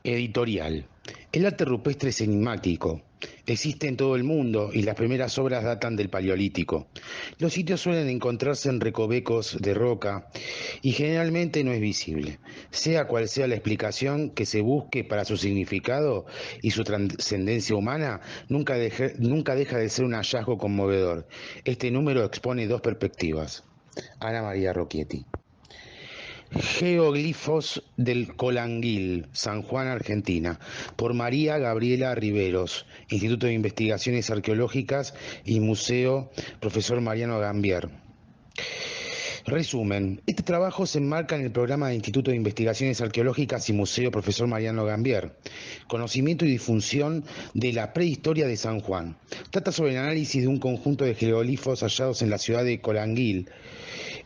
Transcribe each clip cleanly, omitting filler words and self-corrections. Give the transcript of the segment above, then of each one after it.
Editorial. El arte rupestre es enigmático. Existe en todo el mundo y las primeras obras datan del Paleolítico. Los sitios suelen encontrarse en recovecos de roca y generalmente no es visible. Sea cual sea la explicación que se busque para su significado y su trascendencia humana, nunca deja de ser un hallazgo conmovedor. Este número expone dos perspectivas. Ana María Rocchietti. Geoglifos del Colanguil, San Juan, Argentina, por María Gabriela Riveros, Instituto de Investigaciones Arqueológicas y Museo Profesor Mariano Gambier. Resumen, este trabajo se enmarca en el programa de Instituto de Investigaciones Arqueológicas y Museo Profesor Mariano Gambier, Conocimiento y difusión de la prehistoria de San Juan. Trata sobre el análisis de un conjunto de geoglifos hallados en la ciudad de Colanguil,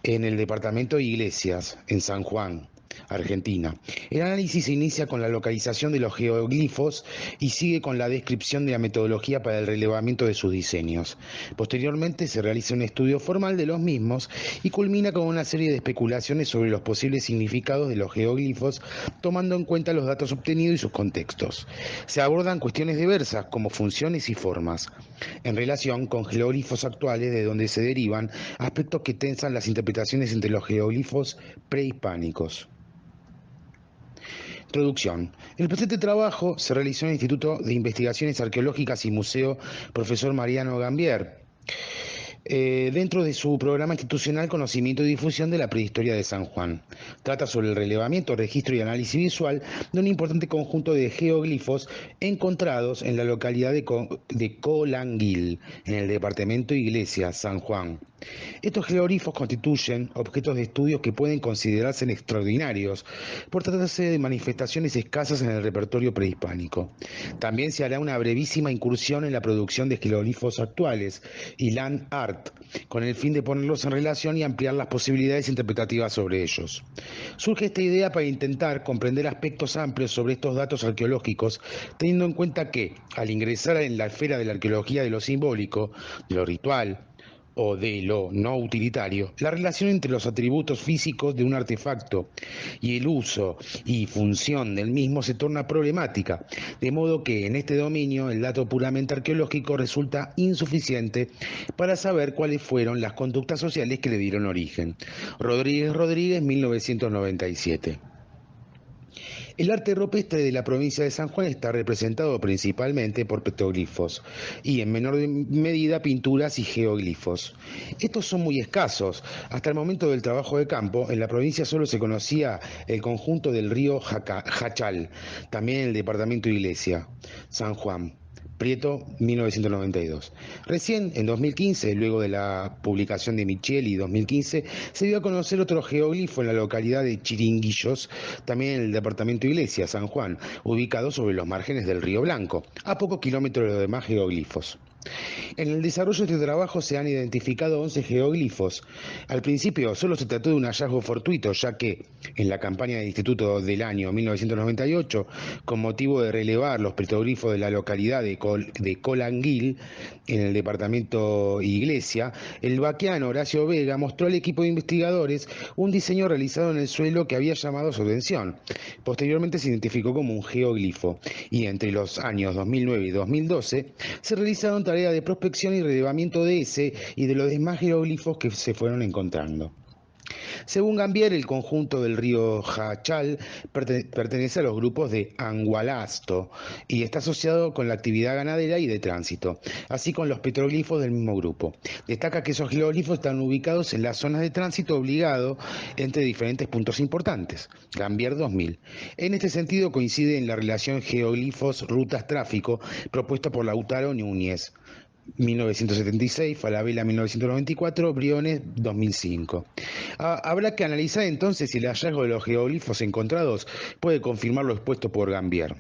en el departamento de Iglesias, en San Juan, Argentina. El análisis se inicia con la localización de los geoglifos y sigue con la descripción de la metodología para el relevamiento de sus diseños. Posteriormente se realiza un estudio formal de los mismos y culmina con una serie de especulaciones sobre los posibles significados de los geoglifos, tomando en cuenta los datos obtenidos y sus contextos. Se abordan cuestiones diversas como funciones y formas, en relación con geoglifos actuales de donde se derivan aspectos que tensan las interpretaciones entre los geoglifos prehispánicos. Introducción. El presente trabajo se realizó en el Instituto de Investigaciones Arqueológicas y Museo Profesor Mariano Gambier, dentro de su programa institucional Conocimiento y Difusión de la Prehistoria de San Juan. Trata sobre el relevamiento, registro y análisis visual de un importante conjunto de geoglifos encontrados en la localidad de Colanguil, en el departamento Iglesias, San Juan. Estos geoglifos constituyen objetos de estudio que pueden considerarse extraordinarios por tratarse de manifestaciones escasas en el repertorio prehispánico. También se hará una brevísima incursión en la producción de geoglifos actuales y land art, con el fin de ponerlos en relación y ampliar las posibilidades interpretativas sobre ellos. Surge esta idea para intentar comprender aspectos amplios sobre estos datos arqueológicos, teniendo en cuenta que, al ingresar en la esfera de la arqueología de lo simbólico, de lo ritual, o de lo no utilitario, la relación entre los atributos físicos de un artefacto y el uso y función del mismo se torna problemática, de modo que en este dominio el dato puramente arqueológico resulta insuficiente para saber cuáles fueron las conductas sociales que le dieron origen. Rodríguez, 1997. El arte rupestre de la provincia de San Juan está representado principalmente por petroglifos y en menor medida pinturas y geoglifos. Estos son muy escasos. Hasta el momento del trabajo de campo, en la provincia solo se conocía el conjunto del río Jachal, también en el departamento de Iglesia, San Juan. Prieto, 1992. Recién, en 2015, luego de la publicación de Micheli 2015, se dio a conocer otro geoglifo en la localidad de Chiringuillos, también en el departamento de Iglesia, San Juan, ubicado sobre los márgenes del Río Blanco, a pocos kilómetros de los demás geoglifos. En el desarrollo de este trabajo se han identificado 11 geoglifos. Al principio solo se trató de un hallazgo fortuito, ya que en la campaña del Instituto del año 1998, con motivo de relevar los petroglifos de la localidad de Colanguil, en el departamento Iglesia, el vaqueano Horacio Vega mostró al equipo de investigadores un diseño realizado en el suelo que había llamado su atención. Posteriormente se identificó como un geoglifo y entre los años 2009 y 2012 se realizaron tareas de prospección y relevamiento de ese y de los demás jeroglifos que se fueron encontrando. Según Gambier, el conjunto del río Jachal pertenece a los grupos de Angualasto y está asociado con la actividad ganadera y de tránsito, así con los petroglifos del mismo grupo. Destaca que esos geoglifos están ubicados en las zonas de tránsito obligado entre diferentes puntos importantes. Gambier 2000. En este sentido coincide en la relación geoglifos-rutas-tráfico propuesta por Lautaro Núñez, 1976, Falabella 1994, Briones 2005. Habrá que analizar entonces si el hallazgo de los geoglifos encontrados puede confirmar lo expuesto por Gambier.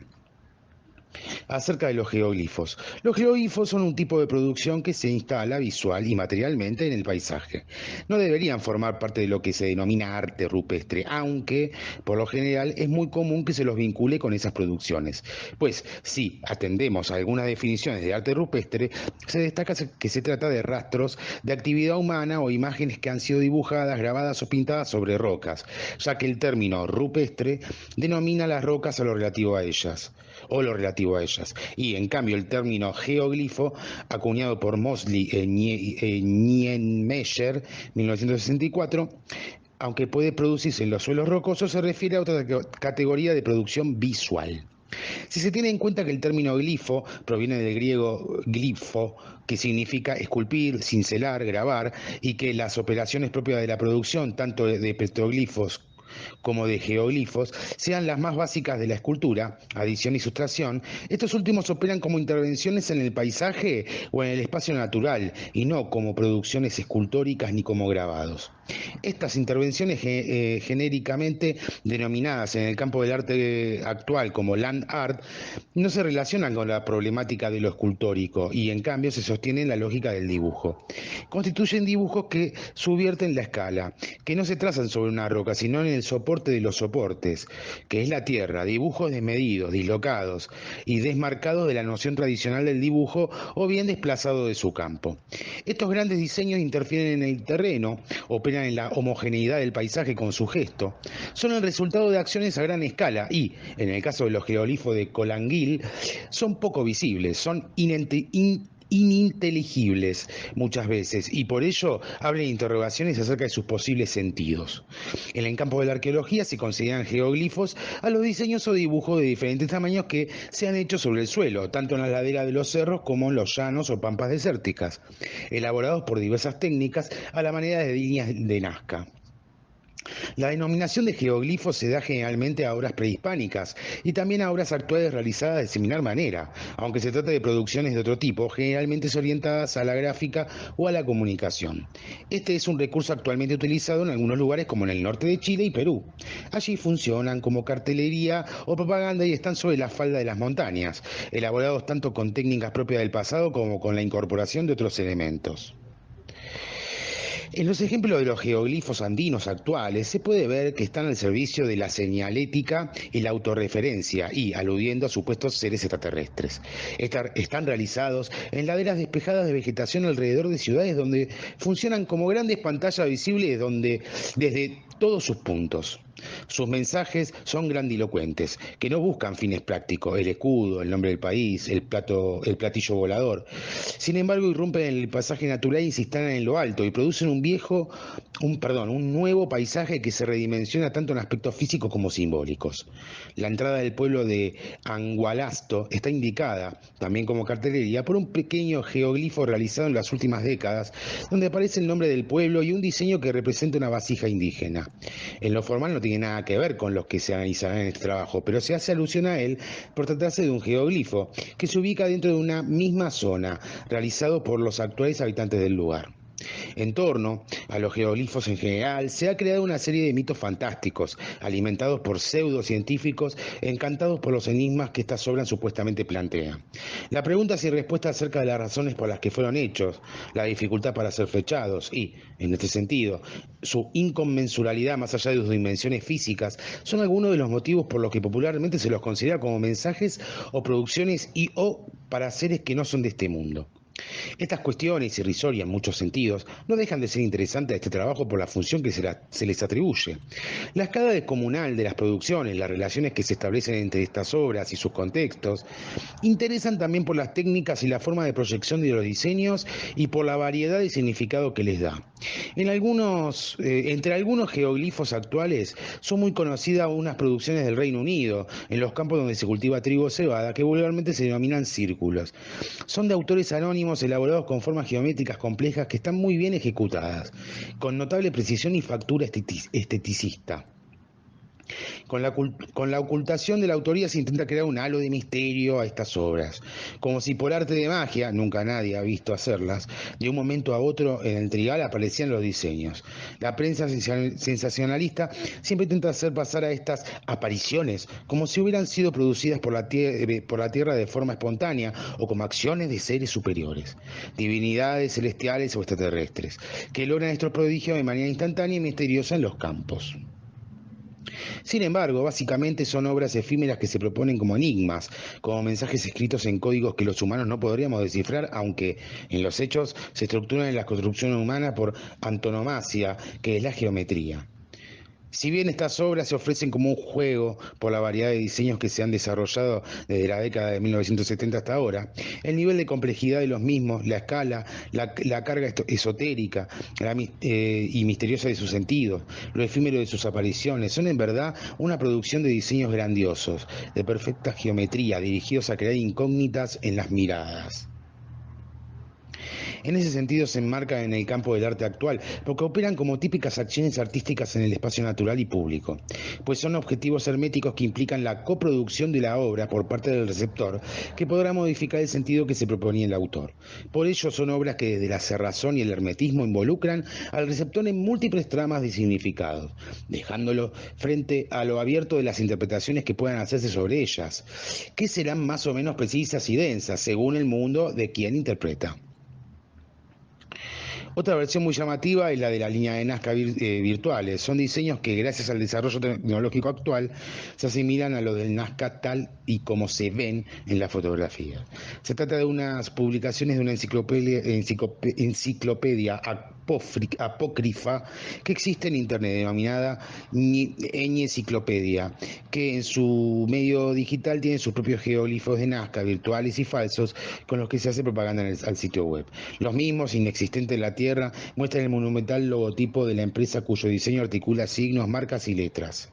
Acerca de los geoglifos. Los geoglifos son un tipo de producción que se instala visual y materialmente en el paisaje. No deberían formar parte de lo que se denomina arte rupestre, aunque por lo general es muy común que se los vincule con esas producciones. Pues si atendemos a algunas definiciones de arte rupestre, se destaca que se trata de rastros de actividad humana o imágenes que han sido dibujadas, grabadas o pintadas sobre rocas, ya que el término rupestre denomina las rocas a lo relativo a ellas o lo relativo a ellas. Y en cambio el término geoglifo, acuñado por Mosley Nienmeyer, 1964, aunque puede producirse en los suelos rocosos, se refiere a otra categoría de producción visual. Si se tiene en cuenta que el término glifo proviene del griego glifo, que significa esculpir, cincelar, grabar, y que las operaciones propias de la producción, tanto de petroglifos como de geoglifos, sean las más básicas de la escultura, adición y sustracción, estos últimos operan como intervenciones en el paisaje o en el espacio natural, y no como producciones escultóricas ni como grabados. Estas intervenciones genéricamente denominadas en el campo del arte actual como land art no se relacionan con la problemática de lo escultórico y en cambio se sostienen en la lógica del dibujo. Constituyen dibujos que subvierten la escala, que no se trazan sobre una roca sino en el soporte de los soportes, que es la tierra, dibujos desmedidos, dislocados y desmarcados de la noción tradicional del dibujo o bien desplazados de su campo. Estos grandes diseños interfieren en el terreno, operan en la homogeneidad del paisaje con su gesto, son el resultado de acciones a gran escala y, en el caso de los geoglifos de Colanguil, son poco visibles, son ininteligibles muchas veces y por ello abren interrogaciones acerca de sus posibles sentidos. En el campo de la arqueología se consideran geoglifos a los diseños o dibujos de diferentes tamaños que se han hecho sobre el suelo, tanto en las laderas de los cerros como en los llanos o pampas desérticas, elaborados por diversas técnicas a la manera de líneas de Nazca. La denominación de geoglifo se da generalmente a obras prehispánicas y también a obras actuales realizadas de similar manera, aunque se trata de producciones de otro tipo, generalmente orientadas a la gráfica o a la comunicación. Este es un recurso actualmente utilizado en algunos lugares como en el norte de Chile y Perú. Allí funcionan como cartelería o propaganda y están sobre la falda de las montañas, elaborados tanto con técnicas propias del pasado como con la incorporación de otros elementos. En los ejemplos de los geoglifos andinos actuales se puede ver que están al servicio de la señalética y la autorreferencia y aludiendo a supuestos seres extraterrestres. Están realizados en laderas despejadas de vegetación alrededor de ciudades donde funcionan como grandes pantallas visibles desde todos sus puntos. Sus mensajes son grandilocuentes, que no buscan fines prácticos, el escudo, el nombre del país, el platillo volador. Sin embargo, irrumpen en el paisaje natural y se instalan en lo alto y producen un nuevo paisaje que se redimensiona tanto en aspectos físicos como simbólicos. La entrada del pueblo de Angualasto está indicada, también como cartelería, por un pequeño geoglifo realizado en las últimas décadas, donde aparece el nombre del pueblo y un diseño que representa una vasija indígena. En lo formal no tiene nada que ver con los que se analizarán en este trabajo, pero se hace alusión a él por tratarse de un geoglifo que se ubica dentro de una misma zona, realizado por los actuales habitantes del lugar. En torno a los geoglifos en general, se ha creado una serie de mitos fantásticos, alimentados por pseudocientíficos encantados por los enigmas que estas obras supuestamente plantean. La pregunta sin respuesta acerca de las razones por las que fueron hechos, la dificultad para ser fechados y, en este sentido, su inconmensuralidad más allá de sus dimensiones físicas, son algunos de los motivos por los que popularmente se los considera como mensajes o producciones o para seres que no son de este mundo. Estas cuestiones, irrisorias en muchos sentidos, no dejan de ser interesantes de este trabajo por la función que se les atribuye. La escala descomunal de las producciones, las relaciones que se establecen entre estas obras y sus contextos, interesan también por las técnicas y la forma de proyección de los diseños y por la variedad de significado que les da. Entre algunos geoglifos actuales son muy conocidas unas producciones del Reino Unido, en los campos donde se cultiva trigo o cebada, que vulgarmente se denominan círculos. Son de autores anónimos elaborados con formas geométricas complejas que están muy bien ejecutadas, con notable precisión y factura esteticista. Con la ocultación de la autoría se intenta crear un halo de misterio a estas obras, como si por arte de magia, nunca nadie ha visto hacerlas, de un momento a otro en el trigal aparecían los diseños. La prensa sensacionalista siempre intenta hacer pasar a estas apariciones como si hubieran sido producidas por la Tierra de forma espontánea o como acciones de seres superiores, divinidades celestiales o extraterrestres, que logran estos prodigios de manera instantánea y misteriosa en los campos. Sin embargo, básicamente son obras efímeras que se proponen como enigmas, como mensajes escritos en códigos que los humanos no podríamos descifrar, aunque en los hechos se estructuran en la construcción humana por antonomasia, que es la geometría. Si bien estas obras se ofrecen como un juego por la variedad de diseños que se han desarrollado desde la década de 1970 hasta ahora, el nivel de complejidad de los mismos, la escala, la carga esotérica y misteriosa de sus sentidos, lo efímero de sus apariciones, son en verdad una producción de diseños grandiosos, de perfecta geometría, dirigidos a crear incógnitas en las miradas. En ese sentido se enmarcan en el campo del arte actual, porque operan como típicas acciones artísticas en el espacio natural y público, pues son objetivos herméticos que implican la coproducción de la obra por parte del receptor, que podrá modificar el sentido que se proponía el autor. Por ello son obras que desde la cerrazón y el hermetismo involucran al receptor en múltiples tramas de significados, dejándolo frente a lo abierto de las interpretaciones que puedan hacerse sobre ellas, que serán más o menos precisas y densas, según el mundo de quien interpreta. Otra versión muy llamativa es la de la línea de Nazca virtuales. Son diseños que, gracias al desarrollo tecnológico actual, se asimilan a los del Nazca tal y como se ven en la fotografía. Se trata de unas publicaciones de una enciclopedia apócrifa que existe en Internet, denominada Enciclopedia, que en su medio digital tiene sus propios geoglifos de Nazca, virtuales y falsos, con los que se hace propaganda al sitio web. Los mismos, inexistentes en la Tierra, muestran el monumental logotipo de la empresa cuyo diseño articula signos, marcas y letras.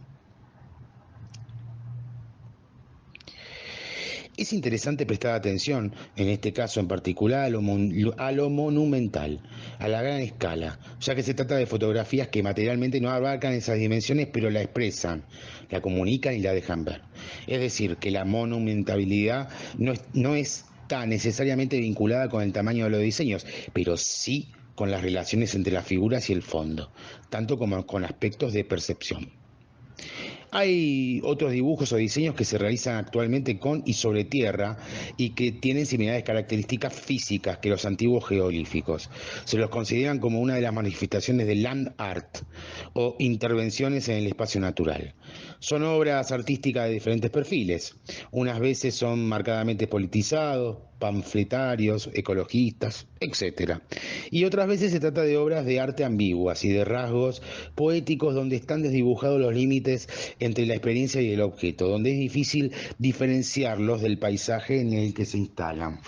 Es interesante prestar atención, en este caso en particular, a lo monumental, a la gran escala, ya que se trata de fotografías que materialmente no abarcan esas dimensiones, pero la expresan, la comunican y la dejan ver. Es decir, que la monumentabilidad no está necesariamente vinculada con el tamaño de los diseños, pero sí con las relaciones entre las figuras y el fondo, tanto como con aspectos de percepción. Hay otros dibujos o diseños que se realizan actualmente con y sobre tierra y que tienen similares características físicas que los antiguos geoglíficos. Se los consideran como una de las manifestaciones del land art o intervenciones en el espacio natural. Son obras artísticas de diferentes perfiles. Unas veces son marcadamente politizados, panfletarios, ecologistas, etc. Y otras veces se trata de obras de arte ambiguas y de rasgos poéticos donde están desdibujados los límites entre la experiencia y el objeto, donde es difícil diferenciarlos del paisaje en el que se instalan.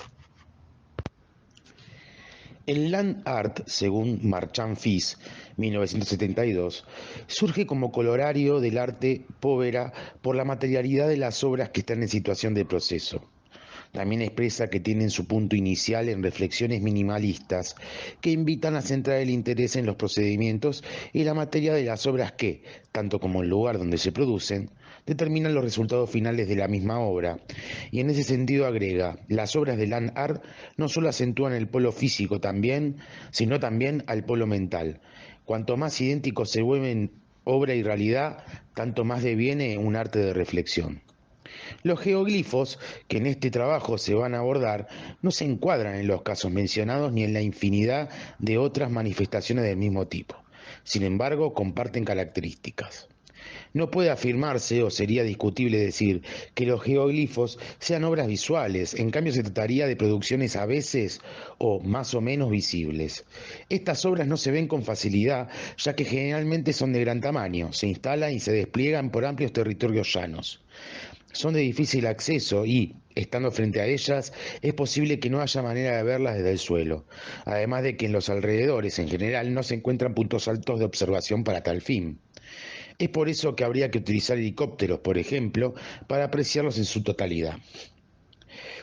El land art, según Marchand Fils, 1972, surge como colorario del arte povera por la materialidad de las obras que están en situación de proceso. También expresa que tienen su punto inicial en reflexiones minimalistas que invitan a centrar el interés en los procedimientos y la materia de las obras que, tanto como el lugar donde se producen, determinan los resultados finales de la misma obra. Y en ese sentido agrega, las obras de land art no solo acentúan el polo físico sino también al polo mental. Cuanto más idénticos se vuelven obra y realidad, tanto más deviene un arte de reflexión. Los geoglifos que en este trabajo se van a abordar no se encuadran en los casos mencionados ni en la infinidad de otras manifestaciones del mismo tipo. Sin embargo, comparten características. No puede afirmarse, o sería discutible decir, que los geoglifos sean obras visuales, en cambio se trataría de producciones a veces o más o menos visibles. Estas obras no se ven con facilidad, ya que generalmente son de gran tamaño, se instalan y se despliegan por amplios territorios llanos. Son de difícil acceso y, estando frente a ellas, es posible que no haya manera de verlas desde el suelo, además de que en los alrededores en general no se encuentran puntos altos de observación para tal fin. Es por eso que habría que utilizar helicópteros, por ejemplo, para apreciarlos en su totalidad.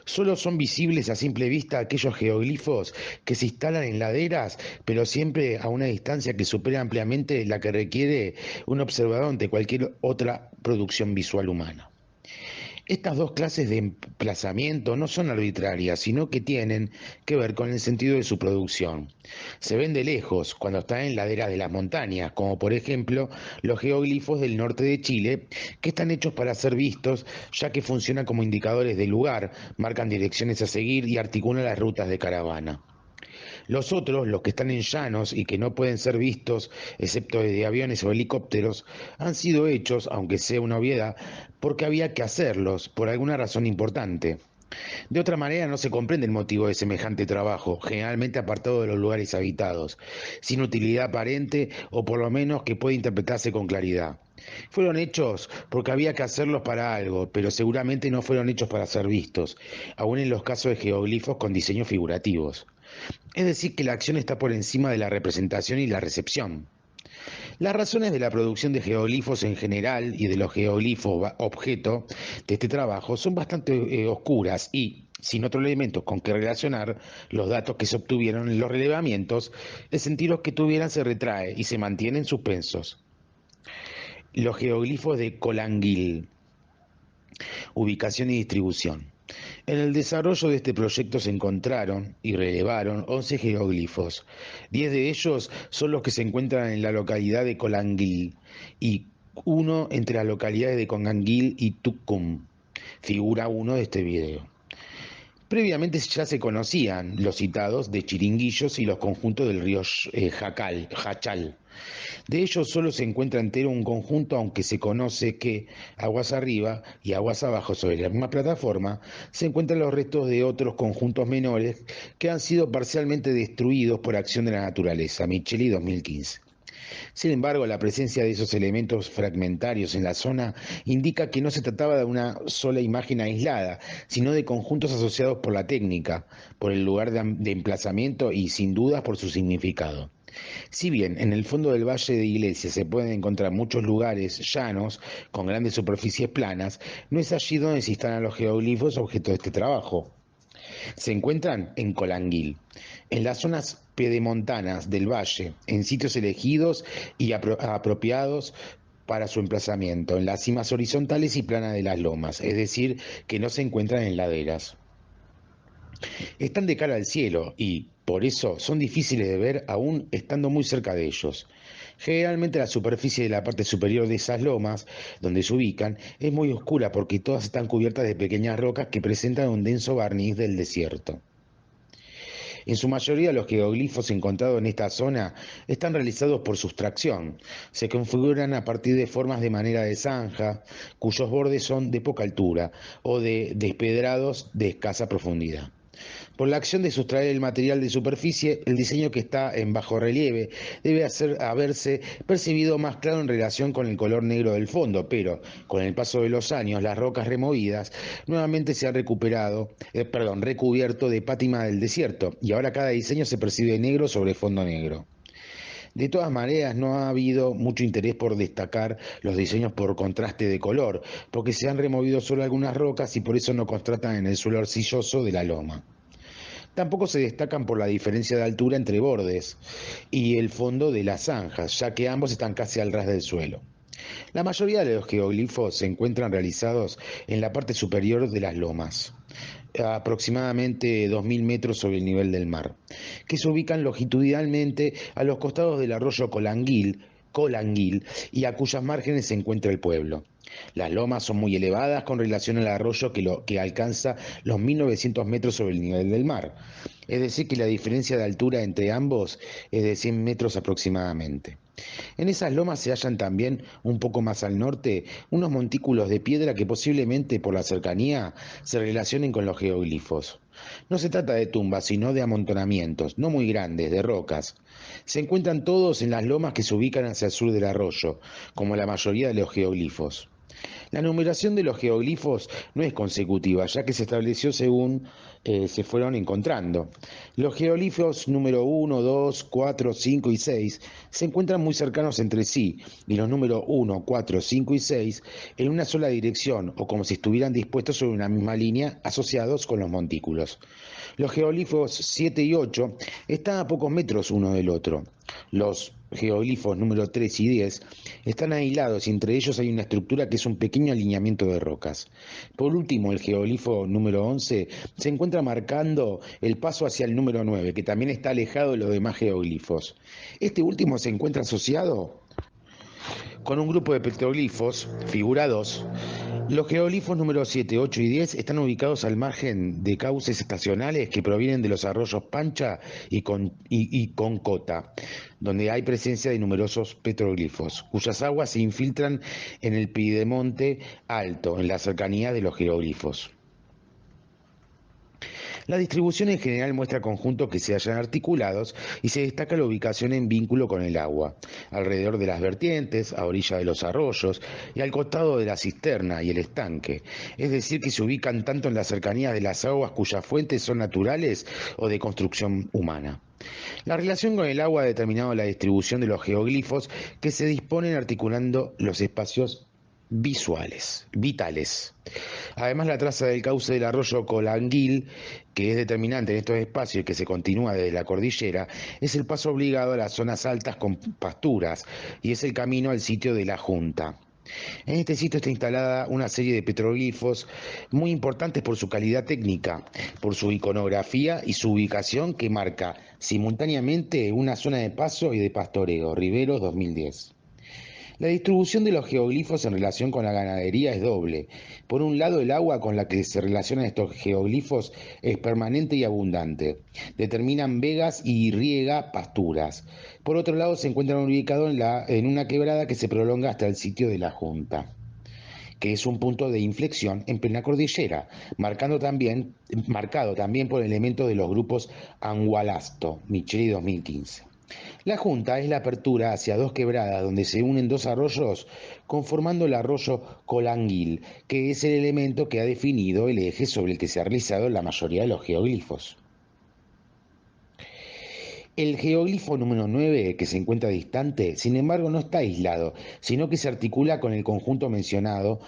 Solo son visibles a simple vista aquellos geoglifos que se instalan en laderas, pero siempre a una distancia que supera ampliamente la que requiere un observador ante cualquier otra producción visual humana. Estas dos clases de emplazamiento no son arbitrarias, sino que tienen que ver con el sentido de su producción. Se ven de lejos cuando están en laderas de las montañas, como por ejemplo los geoglifos del norte de Chile, que están hechos para ser vistos, ya que funcionan como indicadores de lugar, marcan direcciones a seguir y articulan las rutas de caravana. Los otros, los que están en llanos y que no pueden ser vistos, excepto desde aviones o helicópteros, han sido hechos, aunque sea una obviedad, porque había que hacerlos, por alguna razón importante. De otra manera no se comprende el motivo de semejante trabajo, generalmente apartado de los lugares habitados, sin utilidad aparente o por lo menos que pueda interpretarse con claridad. Fueron hechos porque había que hacerlos para algo, pero seguramente no fueron hechos para ser vistos, aun en los casos de geoglifos con diseños figurativos. Es decir, que la acción está por encima de la representación y la recepción. Las razones de la producción de geoglifos en general y de los geoglifos objeto de este trabajo son bastante oscuras y, sin otros elementos con que relacionar los datos que se obtuvieron en los relevamientos, el sentido que tuvieran se retrae y se mantienen suspensos. Los geoglifos de Colanguil, ubicación y distribución. En el desarrollo de este proyecto se encontraron y relevaron 11 geoglifos. 10 de ellos son los que se encuentran en la localidad de Colanguil y uno entre las localidades de Conganguil y Tucum. Figura 1 de este video. Previamente ya se conocían los citados de Chiringuillos y los conjuntos del río Jachal. De ellos solo se encuentra entero un conjunto, aunque se conoce que aguas arriba y aguas abajo sobre la misma plataforma se encuentran los restos de otros conjuntos menores que han sido parcialmente destruidos por acción de la naturaleza. Micheli 2015. Sin embargo, la presencia de esos elementos fragmentarios en la zona indica que no se trataba de una sola imagen aislada, sino de conjuntos asociados por la técnica, por el lugar de emplazamiento y, sin dudas, por su significado. Si bien en el fondo del Valle de Iglesias se pueden encontrar muchos lugares llanos con grandes superficies planas, no es allí donde se instalan los geoglifos objeto de este trabajo. Se encuentran en Colanguil, en las zonas pedemontanas del valle, en sitios elegidos y apropiados para su emplazamiento, en las cimas horizontales y planas de las lomas, es decir, que no se encuentran en laderas. Están de cara al cielo y, por eso, son difíciles de ver aún estando muy cerca de ellos. Generalmente la superficie de la parte superior de esas lomas, donde se ubican, es muy oscura porque todas están cubiertas de pequeñas rocas que presentan un denso barniz del desierto. En su mayoría los geoglifos encontrados en esta zona están realizados por sustracción. Se configuran a partir de formas de manera de zanja, cuyos bordes son de poca altura, o de despedrados de escasa profundidad. Por la acción de sustraer el material de superficie, el diseño que está en bajo relieve debe haberse percibido más claro en relación con el color negro del fondo, pero con el paso de los años las rocas removidas nuevamente se han recubierto de pátina del desierto y ahora cada diseño se percibe negro sobre fondo negro. De todas maneras, no ha habido mucho interés por destacar los diseños por contraste de color, porque se han removido solo algunas rocas y por eso no contrastan en el suelo arcilloso de la loma. Tampoco se destacan por la diferencia de altura entre bordes y el fondo de las zanjas, ya que ambos están casi al ras del suelo. La mayoría de los geoglifos se encuentran realizados en la parte superior de las lomas, a aproximadamente 2000 metros sobre el nivel del mar, que se ubican longitudinalmente a los costados del arroyo Colanguil, y a cuyas márgenes se encuentra el pueblo. Las lomas son muy elevadas con relación al arroyo que alcanza los 1900 metros sobre el nivel del mar, es decir que la diferencia de altura entre ambos es de 100 metros aproximadamente. En esas lomas se hallan también, un poco más al norte, unos montículos de piedra que posiblemente por la cercanía se relacionen con los geoglifos. No se trata de tumbas, sino de amontonamientos, no muy grandes, de rocas. Se encuentran todos en las lomas que se ubican hacia el sur del arroyo, como la mayoría de los geoglifos. La numeración de los geoglifos no es consecutiva, ya que se estableció según se fueron encontrando. Los geoglifos número 1, 2, 4, 5 y 6 se encuentran muy cercanos entre sí, y los números 1, 4, 5 y 6 en una sola dirección o como si estuvieran dispuestos sobre una misma línea asociados con los montículos. Los geoglifos 7 y 8 están a pocos metros uno del otro. Los geoglifos número 3 y 10 están aislados y entre ellos hay una estructura que es un pequeño alineamiento de rocas. Por último, el geoglifo número 11 se encuentra marcando el paso hacia el número 9, que también está alejado de los demás geoglifos. Este último se encuentra asociado con un grupo de petroglifos, figura 2. Los geoglifos números 7, 8 y 10 están ubicados al margen de cauces estacionales que provienen de los arroyos Pancha y Concota, donde hay presencia de numerosos petroglifos, cuyas aguas se infiltran en el Piedemonte Alto, en la cercanía de los geoglifos. La distribución en general muestra conjuntos que se hallan articulados y se destaca la ubicación en vínculo con el agua, alrededor de las vertientes, a orilla de los arroyos y al costado de la cisterna y el estanque, es decir, que se ubican tanto en las cercanías de las aguas cuyas fuentes son naturales o de construcción humana. La relación con el agua ha determinado la distribución de los geoglifos que se disponen articulando los espacios vitales. Además, la traza del cauce del arroyo Colanguil, que es determinante en estos espacios y que se continúa desde la cordillera, es el paso obligado a las zonas altas con pasturas y es el camino al sitio de la Junta. En este sitio está instalada una serie de petroglifos muy importantes por su calidad técnica, por su iconografía y su ubicación que marca simultáneamente una zona de paso y de pastoreo, Riveros 2010. La distribución de los geoglifos en relación con la ganadería es doble. Por un lado, el agua con la que se relacionan estos geoglifos es permanente y abundante. Determinan vegas y riega pasturas. Por otro lado, se encuentran ubicados en una quebrada que se prolonga hasta el sitio de la Junta, que es un punto de inflexión en plena cordillera, marcado también por elementos de los grupos Angualasto, Micheli 2015. La Junta es la apertura hacia dos quebradas donde se unen dos arroyos conformando el arroyo Colanguil, que es el elemento que ha definido el eje sobre el que se ha realizado la mayoría de los geoglifos. El geoglifo número 9, que se encuentra distante, sin embargo no está aislado, sino que se articula con el conjunto mencionado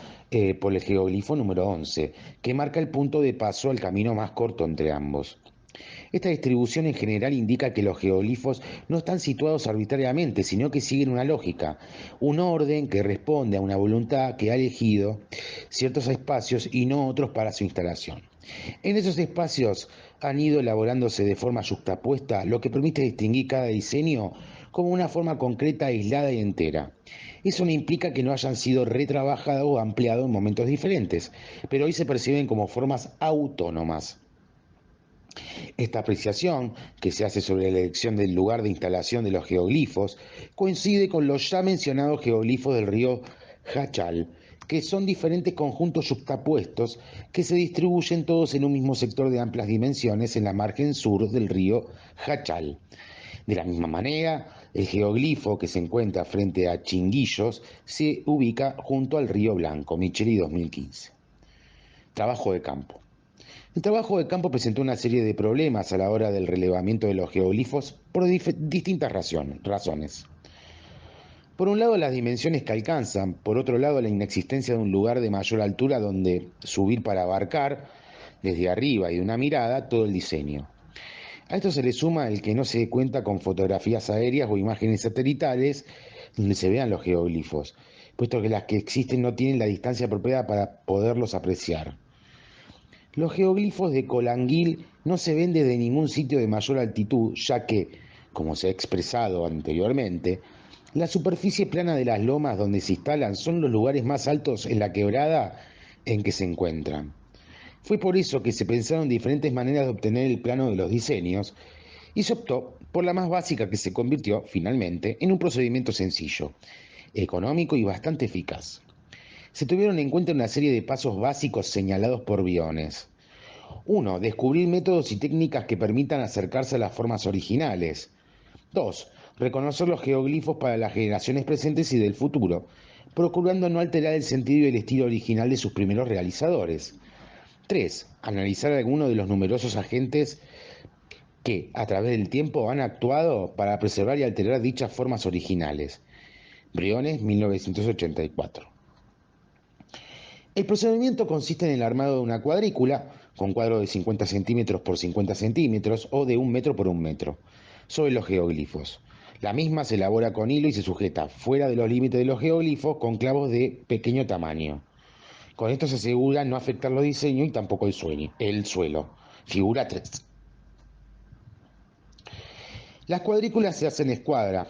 por el geoglifo número 11, que marca el punto de paso al camino más corto entre ambos. Esta distribución en general indica que los geoglifos no están situados arbitrariamente, sino que siguen una lógica, un orden que responde a una voluntad que ha elegido ciertos espacios y no otros para su instalación. En esos espacios han ido elaborándose de forma yuxtapuesta, lo que permite distinguir cada diseño como una forma concreta, aislada y entera. Eso no implica que no hayan sido retrabajados o ampliados en momentos diferentes, pero hoy se perciben como formas autónomas. Esta apreciación, que se hace sobre la elección del lugar de instalación de los geoglifos, coincide con los ya mencionados geoglifos del río Jachal, que son diferentes conjuntos yuxtapuestos que se distribuyen todos en un mismo sector de amplias dimensiones en la margen sur del río Jachal. De la misma manera, el geoglifo que se encuentra frente a Chinguillos se ubica junto al río Blanco, Micheli 2015. Trabajo de campo. El trabajo de campo presentó una serie de problemas a la hora del relevamiento de los geoglifos por distintas razones. Por un lado, las dimensiones que alcanzan, por otro lado, la inexistencia de un lugar de mayor altura donde subir para abarcar, desde arriba y de una mirada, todo el diseño. A esto se le suma el que no se cuenta con fotografías aéreas o imágenes satelitales donde se vean los geoglifos, puesto que las que existen no tienen la distancia apropiada para poderlos apreciar. Los geoglifos de Colanguil no se ven desde ningún sitio de mayor altitud, ya que, como se ha expresado anteriormente, la superficie plana de las lomas donde se instalan son los lugares más altos en la quebrada en que se encuentran. Fue por eso que se pensaron diferentes maneras de obtener el plano de los diseños y se optó por la más básica que se convirtió, finalmente, en un procedimiento sencillo, económico y bastante eficaz. Se tuvieron en cuenta una serie de pasos básicos señalados por Biones. 1. Descubrir métodos y técnicas que permitan acercarse a las formas originales. 2. Reconocer los geoglifos para las generaciones presentes y del futuro, procurando no alterar el sentido y el estilo original de sus primeros realizadores. 3. Analizar algunos de los numerosos agentes que, a través del tiempo, han actuado para preservar y alterar dichas formas originales. Briones, 1984. El procedimiento consiste en el armado de una cuadrícula, con cuadro de 50 centímetros por 50 centímetros o de 1 metro por 1 metro, sobre los geoglifos. La misma se elabora con hilo y se sujeta fuera de los límites de los geoglifos con clavos de pequeño tamaño. Con esto se asegura no afectar los diseños y tampoco el suelo. Figura 3. Las cuadrículas se hacen escuadra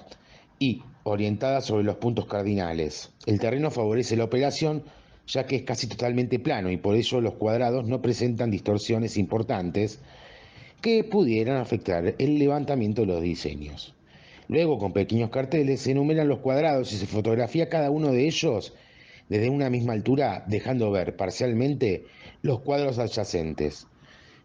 y orientadas sobre los puntos cardinales. El terreno favorece la operación ya que es casi totalmente plano y por ello los cuadrados no presentan distorsiones importantes que pudieran afectar el levantamiento de los diseños. Luego, con pequeños carteles, se enumeran los cuadrados y se fotografía cada uno de ellos desde una misma altura, dejando ver parcialmente los cuadros adyacentes.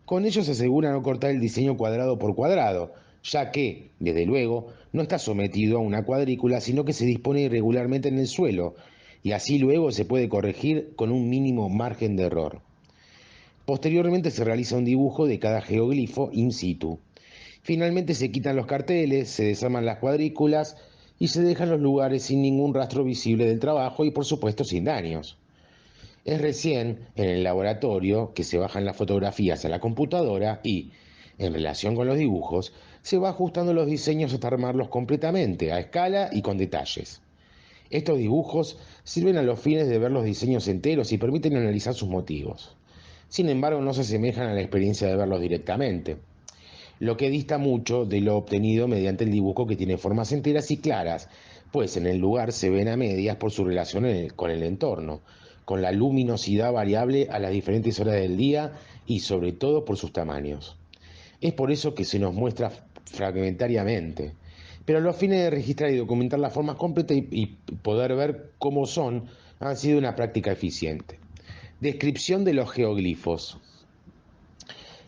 Con ello se asegura no cortar el diseño cuadrado por cuadrado, ya que, desde luego, no está sometido a una cuadrícula, sino que se dispone irregularmente en el suelo, y así luego se puede corregir con un mínimo margen de error. Posteriormente se realiza un dibujo de cada geoglifo in situ. Finalmente se quitan los carteles, se desarman las cuadrículas y se dejan los lugares sin ningún rastro visible del trabajo y por supuesto sin daños. Es recién en el laboratorio que se bajan las fotografías a la computadora y, en relación con los dibujos, se va ajustando los diseños hasta armarlos completamente, a escala y con detalles. Estos dibujos sirven a los fines de ver los diseños enteros y permiten analizar sus motivos. Sin embargo, no se asemejan a la experiencia de verlos directamente, lo que dista mucho de lo obtenido mediante el dibujo que tiene formas enteras y claras, pues en el lugar se ven a medias por su relación con el entorno, con la luminosidad variable a las diferentes horas del día y sobre todo por sus tamaños. Es por eso que se nos muestra fragmentariamente, pero a los fines de registrar y documentar las formas completas y poder ver cómo son, han sido una práctica eficiente. Descripción de los geoglifos.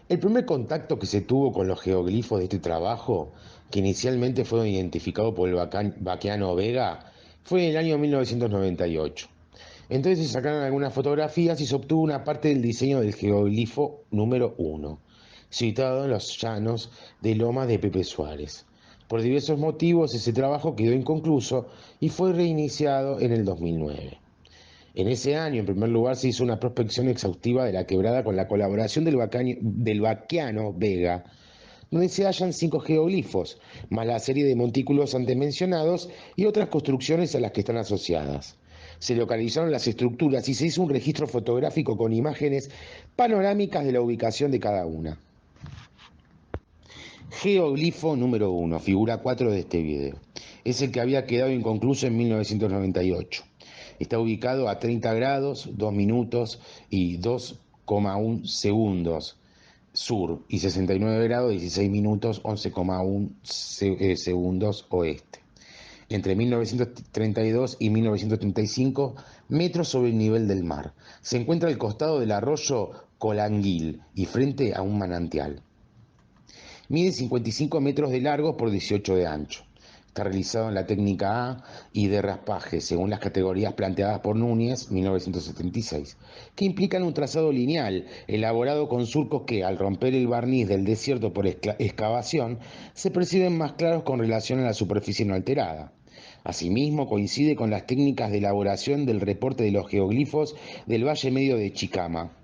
El primer contacto que se tuvo con los geoglifos de este trabajo, que inicialmente fueron identificados por el Baqueano Vega, fue en el año 1998. Entonces se sacaron algunas fotografías y se obtuvo una parte del diseño del geoglifo número 1, situado en los llanos de Lomas de Pepe Suárez. Por diversos motivos ese trabajo quedó inconcluso y fue reiniciado en el 2009. En ese año, en primer lugar, se hizo una prospección exhaustiva de la quebrada con la colaboración del Baqueano Vega, donde se hallan 5 geoglifos, más la serie de montículos antes mencionados y otras construcciones a las que están asociadas. Se localizaron las estructuras y se hizo un registro fotográfico con imágenes panorámicas de la ubicación de cada una. Geoglifo número 1, figura 4 de este video. Es el que había quedado inconcluso en 1998. Está ubicado a 30 grados, 2 minutos y 2,1 segundos sur y 69 grados, 16 minutos, 11,1 segundos oeste. Entre 1932 y 1935 metros sobre el nivel del mar. Se encuentra al costado del arroyo Colanguil y frente a un manantial. Mide 55 metros de largo por 18 de ancho. Está realizado en la técnica A y de raspaje, según las categorías planteadas por Núñez, 1976, que implican un trazado lineal, elaborado con surcos que, al romper el barniz del desierto por excavación, se perciben más claros con relación a la superficie no alterada. Asimismo, coincide con las técnicas de elaboración del reporte de los geoglifos del Valle Medio de Chicama,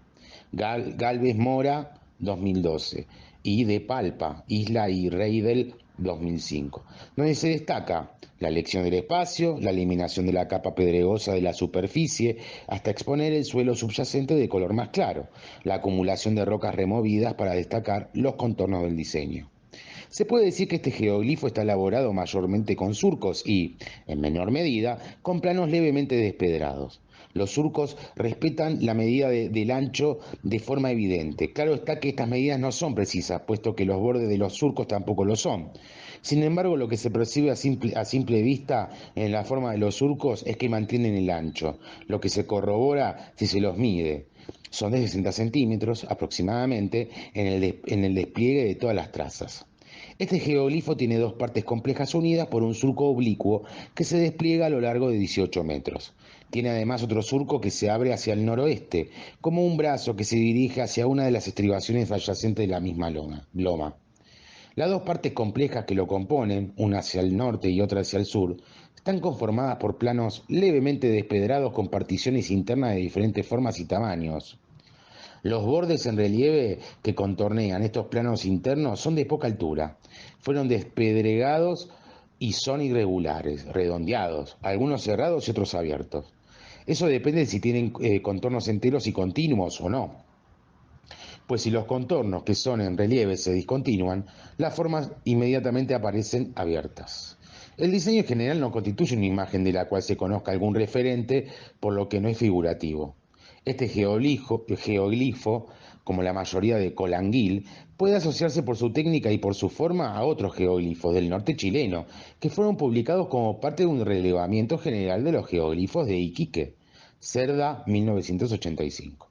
Galvez Mora, 2012, y de Palpa, Isla y Reidel, 2005, donde se destaca la elección del espacio, la eliminación de la capa pedregosa de la superficie, hasta exponer el suelo subyacente de color más claro, la acumulación de rocas removidas para destacar los contornos del diseño. Se puede decir que este geoglifo está elaborado mayormente con surcos y, en menor medida, con planos levemente despedrados. Los surcos respetan la medida del ancho de forma evidente. Claro está que estas medidas no son precisas, puesto que los bordes de los surcos tampoco lo son. Sin embargo, lo que se percibe a simple vista en la forma de los surcos es que mantienen el ancho, lo que se corrobora si se los mide. Son de 60 centímetros aproximadamente en el despliegue de todas las trazas. Este geoglifo tiene dos partes complejas unidas por un surco oblicuo que se despliega a lo largo de 18 metros. Tiene además otro surco que se abre hacia el noroeste, como un brazo que se dirige hacia una de las estribaciones adyacentes de la misma loma. Las dos partes complejas que lo componen, una hacia el norte y otra hacia el sur, están conformadas por planos levemente despedrados con particiones internas de diferentes formas y tamaños. Los bordes en relieve que contornean estos planos internos son de poca altura. Fueron despedregados y son irregulares, redondeados, algunos cerrados y otros abiertos. Eso depende de si tienen contornos enteros y continuos o no. Pues si los contornos que son en relieve se discontinúan, las formas inmediatamente aparecen abiertas. El diseño en general no constituye una imagen de la cual se conozca algún referente, por lo que no es figurativo. Este geoglifo, como la mayoría de Colanguil, puede asociarse por su técnica y por su forma a otros geoglifos del norte chileno, que fueron publicados como parte de un relevamiento general de los geoglifos de Iquique, Cerda, 1985.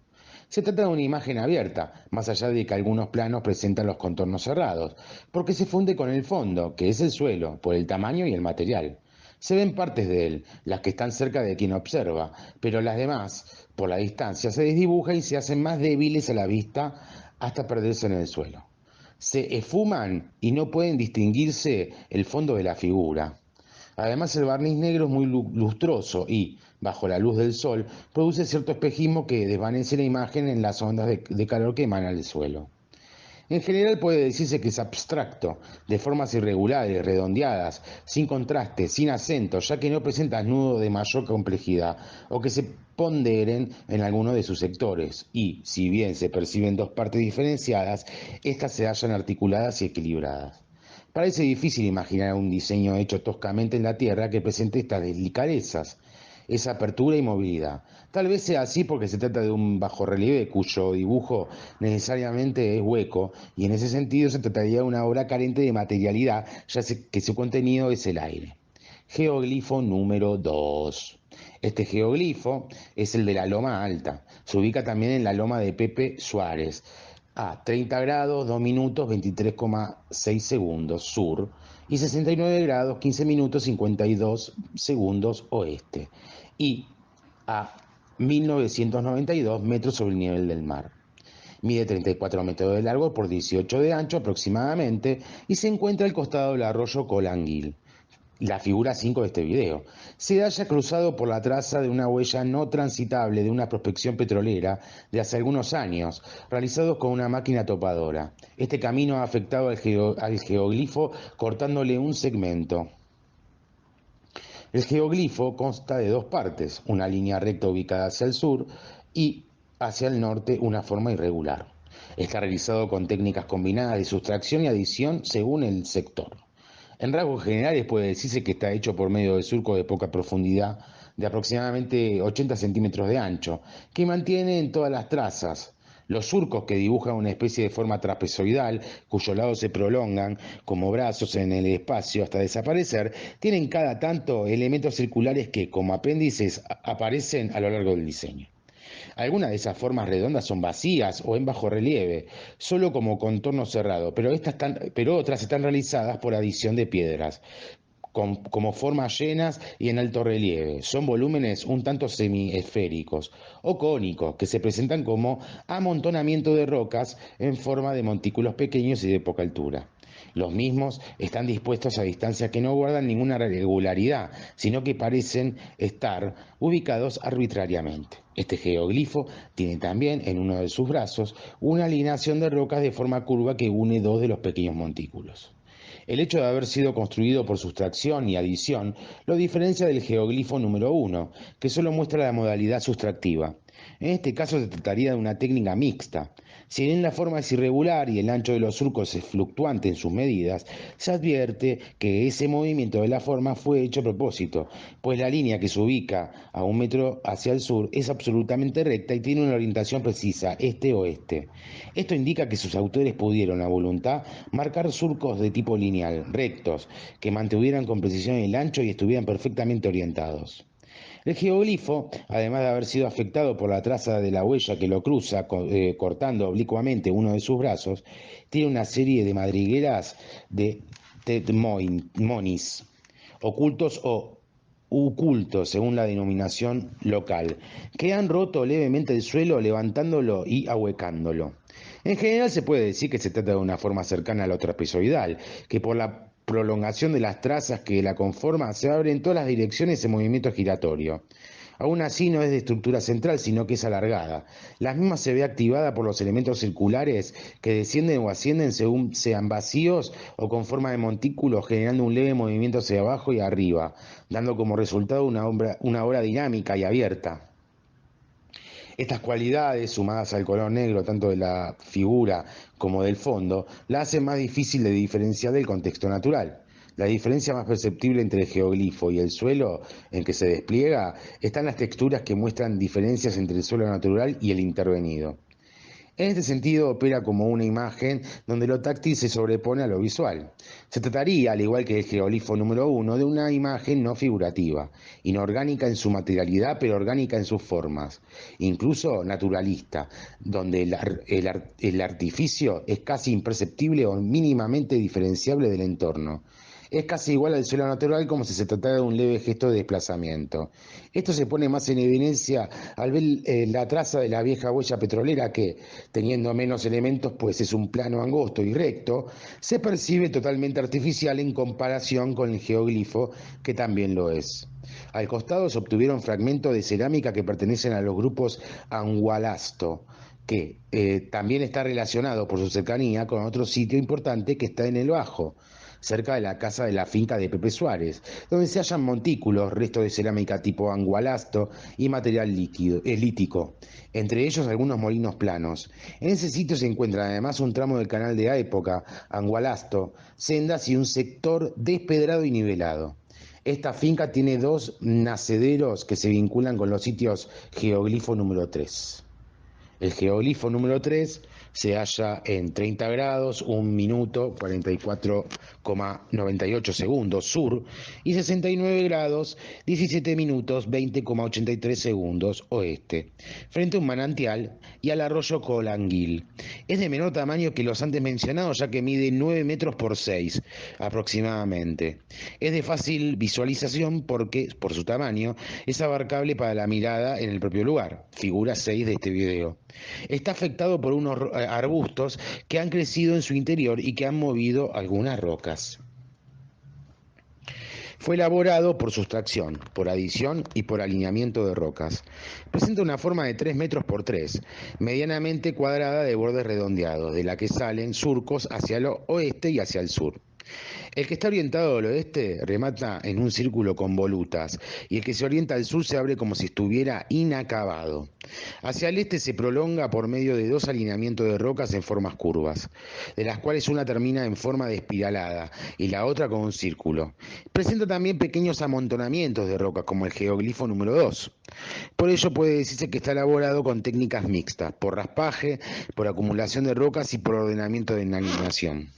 Se trata de una imagen abierta, más allá de que algunos planos presentan los contornos cerrados, porque se funde con el fondo, que es el suelo, por el tamaño y el material. Se ven partes de él, las que están cerca de quien observa, pero las demás, por la distancia, se desdibujan y se hacen más débiles a la vista hasta perderse en el suelo. Se esfuman y no pueden distinguirse el fondo de la figura. Además, el barniz negro es muy lustroso y, bajo la luz del sol, produce cierto espejismo que desvanece la imagen en las ondas de calor que emana del suelo. En general puede decirse que es abstracto, de formas irregulares, redondeadas, sin contraste, sin acento, ya que no presenta nudos de mayor complejidad o que se ponderen en alguno de sus sectores y, si bien se perciben dos partes diferenciadas, éstas se hallan articuladas y equilibradas. Parece difícil imaginar un diseño hecho toscamente en la Tierra que presente estas delicadezas, esa apertura y movilidad. Tal vez sea así porque se trata de un bajorrelieve cuyo dibujo necesariamente es hueco y en ese sentido se trataría de una obra carente de materialidad, ya que su contenido es el aire. Geoglifo número 2. Este geoglifo es el de la Loma Alta. Se ubica también en la Loma de Pepe Suárez, a 30 grados, 2 minutos, 23,6 segundos sur y 69 grados, 15 minutos, 52 segundos oeste y a 1992 metros sobre el nivel del mar. Mide 34 metros de largo por 18 de ancho aproximadamente y se encuentra al costado del arroyo Colanguil, la figura 5 de este video. Se halla cruzado por la traza de una huella no transitable de una prospección petrolera de hace algunos años, realizados con una máquina topadora. Este camino ha afectado al geoglifo cortándole un segmento. El geoglifo consta de dos partes, una línea recta ubicada hacia el sur y hacia el norte una forma irregular. Está realizado con técnicas combinadas de sustracción y adición según el sector. En rasgos generales puede decirse que está hecho por medio de surcos de poca profundidad, de aproximadamente 80 centímetros de ancho, que mantienen todas las trazas. Los surcos, que dibujan una especie de forma trapezoidal, cuyos lados se prolongan como brazos en el espacio hasta desaparecer, tienen cada tanto elementos circulares que, como apéndices, aparecen a lo largo del diseño. Algunas de esas formas redondas son vacías o en bajo relieve, solo como contorno cerrado, pero otras están realizadas por adición de piedras, como formas llenas y en alto relieve. Son volúmenes un tanto semiesféricos o cónicos que se presentan como amontonamiento de rocas en forma de montículos pequeños y de poca altura. Los mismos están dispuestos a distancias que no guardan ninguna regularidad, sino que parecen estar ubicados arbitrariamente. Este geoglifo tiene también en uno de sus brazos una alineación de rocas de forma curva que une dos de los pequeños montículos. El hecho de haber sido construido por sustracción y adición lo diferencia del geoglifo número 1, que solo muestra la modalidad sustractiva. En este caso se trataría de una técnica mixta. Si bien la forma es irregular y el ancho de los surcos es fluctuante en sus medidas, se advierte que ese movimiento de la forma fue hecho a propósito, pues la línea que se ubica a 1 metro hacia el sur es absolutamente recta y tiene una orientación precisa, este-oeste. Esto indica que sus autores pudieron a voluntad marcar surcos de tipo lineal, rectos, que mantuvieran con precisión el ancho y estuvieran perfectamente orientados. El geoglifo, además de haber sido afectado por la traza de la huella que lo cruza, cortando oblicuamente uno de sus brazos, tiene una serie de madrigueras de tetmonis, ocultos o oculto, según la denominación local, que han roto levemente el suelo levantándolo y ahuecándolo. En general se puede decir que se trata de una forma cercana a la trapezoidal, que por la prolongación de las trazas que la conforman se abre en todas las direcciones en movimiento giratorio. Aún así no es de estructura central, sino que es alargada. La misma se ve activada por los elementos circulares que descienden o ascienden según sean vacíos o con forma de montículo, generando un leve movimiento hacia abajo y arriba, dando como resultado una obra dinámica y abierta. Estas cualidades, sumadas al color negro tanto de la figura como del fondo, la hacen más difícil de diferenciar del contexto natural. La diferencia más perceptible entre el geoglifo y el suelo en que se despliega está en las texturas que muestran diferencias entre el suelo natural y el intervenido. En este sentido, opera como una imagen donde lo táctil se sobrepone a lo visual. Se trataría, al igual que el geoglifo número 1, de una imagen no figurativa, inorgánica en su materialidad, pero orgánica en sus formas, incluso naturalista, donde el artificio es casi imperceptible o mínimamente diferenciable del entorno. Es casi igual al suelo natural como si se tratara de un leve gesto de desplazamiento. Esto se pone más en evidencia al ver la traza de la vieja huella petrolera que, teniendo menos elementos, pues es un plano angosto y recto, se percibe totalmente artificial en comparación con el geoglifo, que también lo es. Al costado se obtuvieron fragmentos de cerámica que pertenecen a los grupos Angualasto, que también está relacionado por su cercanía con otro sitio importante que está en el Bajo, cerca de la casa de la finca de Pepe Suárez, donde se hallan montículos, restos de cerámica tipo angualasto y material lítico, entre ellos algunos molinos planos. En ese sitio se encuentra además un tramo del canal de la época, angualasto, sendas y un sector despedrado y nivelado. Esta finca tiene dos nacederos que se vinculan con los sitios geoglifo número 3. El geoglifo número 3 se halla en 30 grados, 1 minuto, 44,98 segundos sur y 69 grados, 17 minutos, 20,83 segundos oeste, frente a un manantial y al arroyo Colanguil. Es de menor tamaño que los antes mencionados, ya que mide 9 metros por 6 aproximadamente. Es de fácil visualización porque, por su tamaño, es abarcable para la mirada en el propio lugar, figura 6 de este video. Está afectado por unos arbustos que han crecido en su interior y que han movido algunas rocas. Fue elaborado por sustracción, por adición y por alineamiento de rocas. Presenta una forma de 3 metros por 3, medianamente cuadrada de bordes redondeados, de la que salen surcos hacia el oeste y hacia el sur. El que está orientado al oeste remata en un círculo con volutas y el que se orienta al sur se abre como si estuviera inacabado. Hacia el este se prolonga por medio de dos alineamientos de rocas en formas curvas, de las cuales una termina en forma de espiralada y la otra con un círculo. Presenta también pequeños amontonamientos de rocas como el geoglifo número 2. Por ello puede decirse que está elaborado con técnicas mixtas, por raspaje, por acumulación de rocas y por ordenamiento de alineación.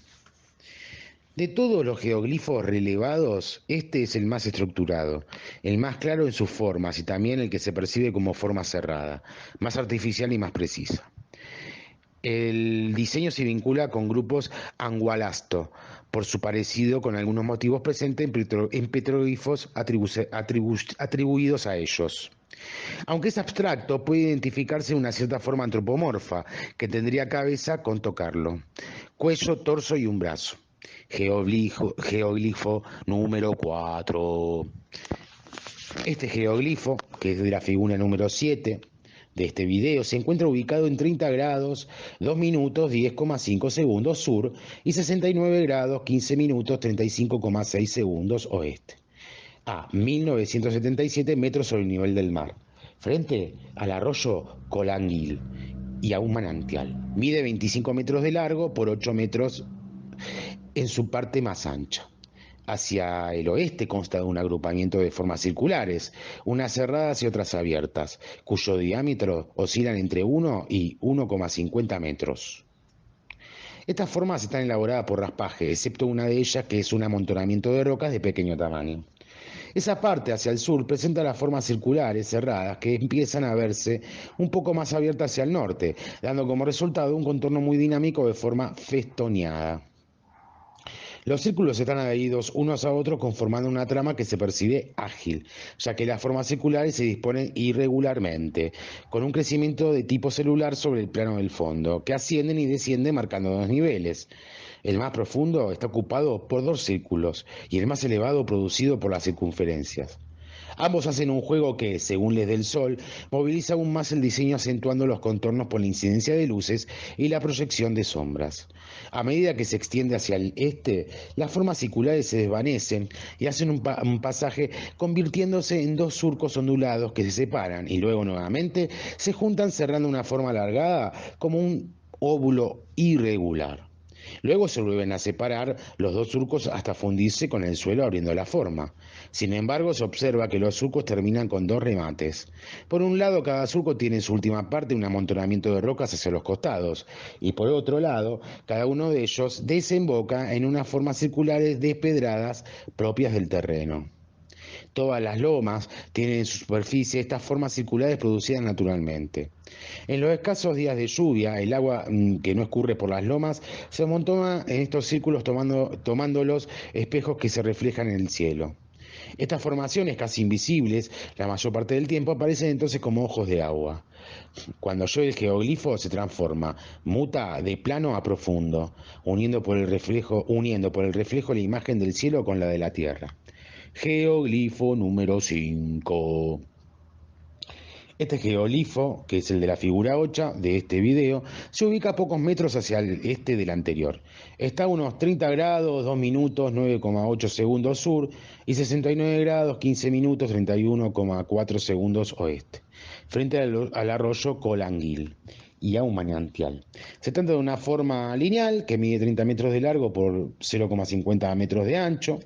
De todos los geoglifos relevados, este es el más estructurado, el más claro en sus formas y también el que se percibe como forma cerrada, más artificial y más precisa. El diseño se vincula con grupos angualasto, por su parecido con algunos motivos presentes en petroglifos atribuidos a ellos. Aunque es abstracto, puede identificarse una cierta forma antropomorfa, que tendría cabeza con tocarlo, cuello, torso y un brazo. Geoglifo número 4. Este geoglifo, que es de la figura número 7 de este video, se encuentra ubicado en 30 grados, 2 minutos, 10,5 segundos sur y 69 grados, 15 minutos, 35,6 segundos oeste, a 1977 metros sobre el nivel del mar, frente al arroyo Colanguil y a un manantial. Mide 25 metros de largo por 8 metros en su parte más ancha. Hacia el oeste consta de un agrupamiento de formas circulares, unas cerradas y otras abiertas, cuyo diámetro oscilan entre 1 y 1,50 metros. Estas formas están elaboradas por raspaje, excepto una de ellas que es un amontonamiento de rocas de pequeño tamaño. Esa parte hacia el sur presenta las formas circulares cerradas que empiezan a verse un poco más abiertas hacia el norte, dando como resultado un contorno muy dinámico de forma festoneada. Los círculos están adheridos unos a otros conformando una trama que se percibe ágil, ya que las formas circulares se disponen irregularmente, con un crecimiento de tipo celular sobre el plano del fondo, que ascienden y descienden marcando dos niveles. El más profundo está ocupado por dos círculos y el más elevado producido por las circunferencias. Ambos hacen un juego que, según les dé el sol, moviliza aún más el diseño acentuando los contornos por la incidencia de luces y la proyección de sombras. A medida que se extiende hacia el este, las formas circulares se desvanecen y hacen un pasaje convirtiéndose en dos surcos ondulados que se separan y luego nuevamente se juntan cerrando una forma alargada como un óvulo irregular. Luego se vuelven a separar los dos surcos hasta fundirse con el suelo abriendo la forma. Sin embargo, se observa que los surcos terminan con dos remates. Por un lado, cada surco tiene en su última parte un amontonamiento de rocas hacia los costados, y por otro lado, cada uno de ellos desemboca en unas formas circulares despedradas propias del terreno. Todas las lomas tienen en su superficie estas formas circulares producidas naturalmente. En los escasos días de lluvia, el agua que no escurre por las lomas se amontona en estos círculos tomando los espejos que se reflejan en el cielo. Estas formaciones, casi invisibles la mayor parte del tiempo, aparecen entonces como ojos de agua. Cuando llueve el geoglifo se transforma, muta de plano a profundo, uniendo por el reflejo la imagen del cielo con la de la tierra. Geoglifo número 5. Este geoglifo, que es el de la figura 8 de este video, se ubica a pocos metros hacia el este del anterior. Está a unos 30 grados, 2 minutos, 9,8 segundos sur y 69 grados, 15 minutos, 31,4 segundos oeste, frente al arroyo Colanguil y a un manantial. Se trata de una forma lineal que mide 30 metros de largo por 0,50 metros de ancho.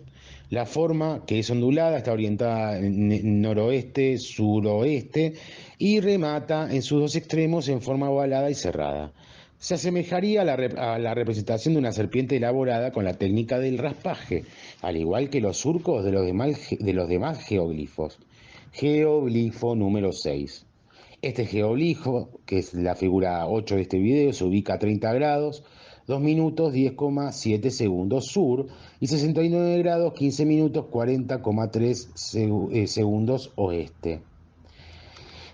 La forma, que es ondulada, está orientada en noroeste, suroeste y remata en sus dos extremos en forma ovalada y cerrada. Se asemejaría a la representación de una serpiente elaborada con la técnica del raspaje, al igual que los surcos de los demás geoglifos. Geoglifo número 6. Este geoglifo, que es la figura 8 de este video, se ubica a 30 grados, 2 minutos, 10,7 segundos sur y 69 grados, 15 minutos, 40,3 segundos oeste,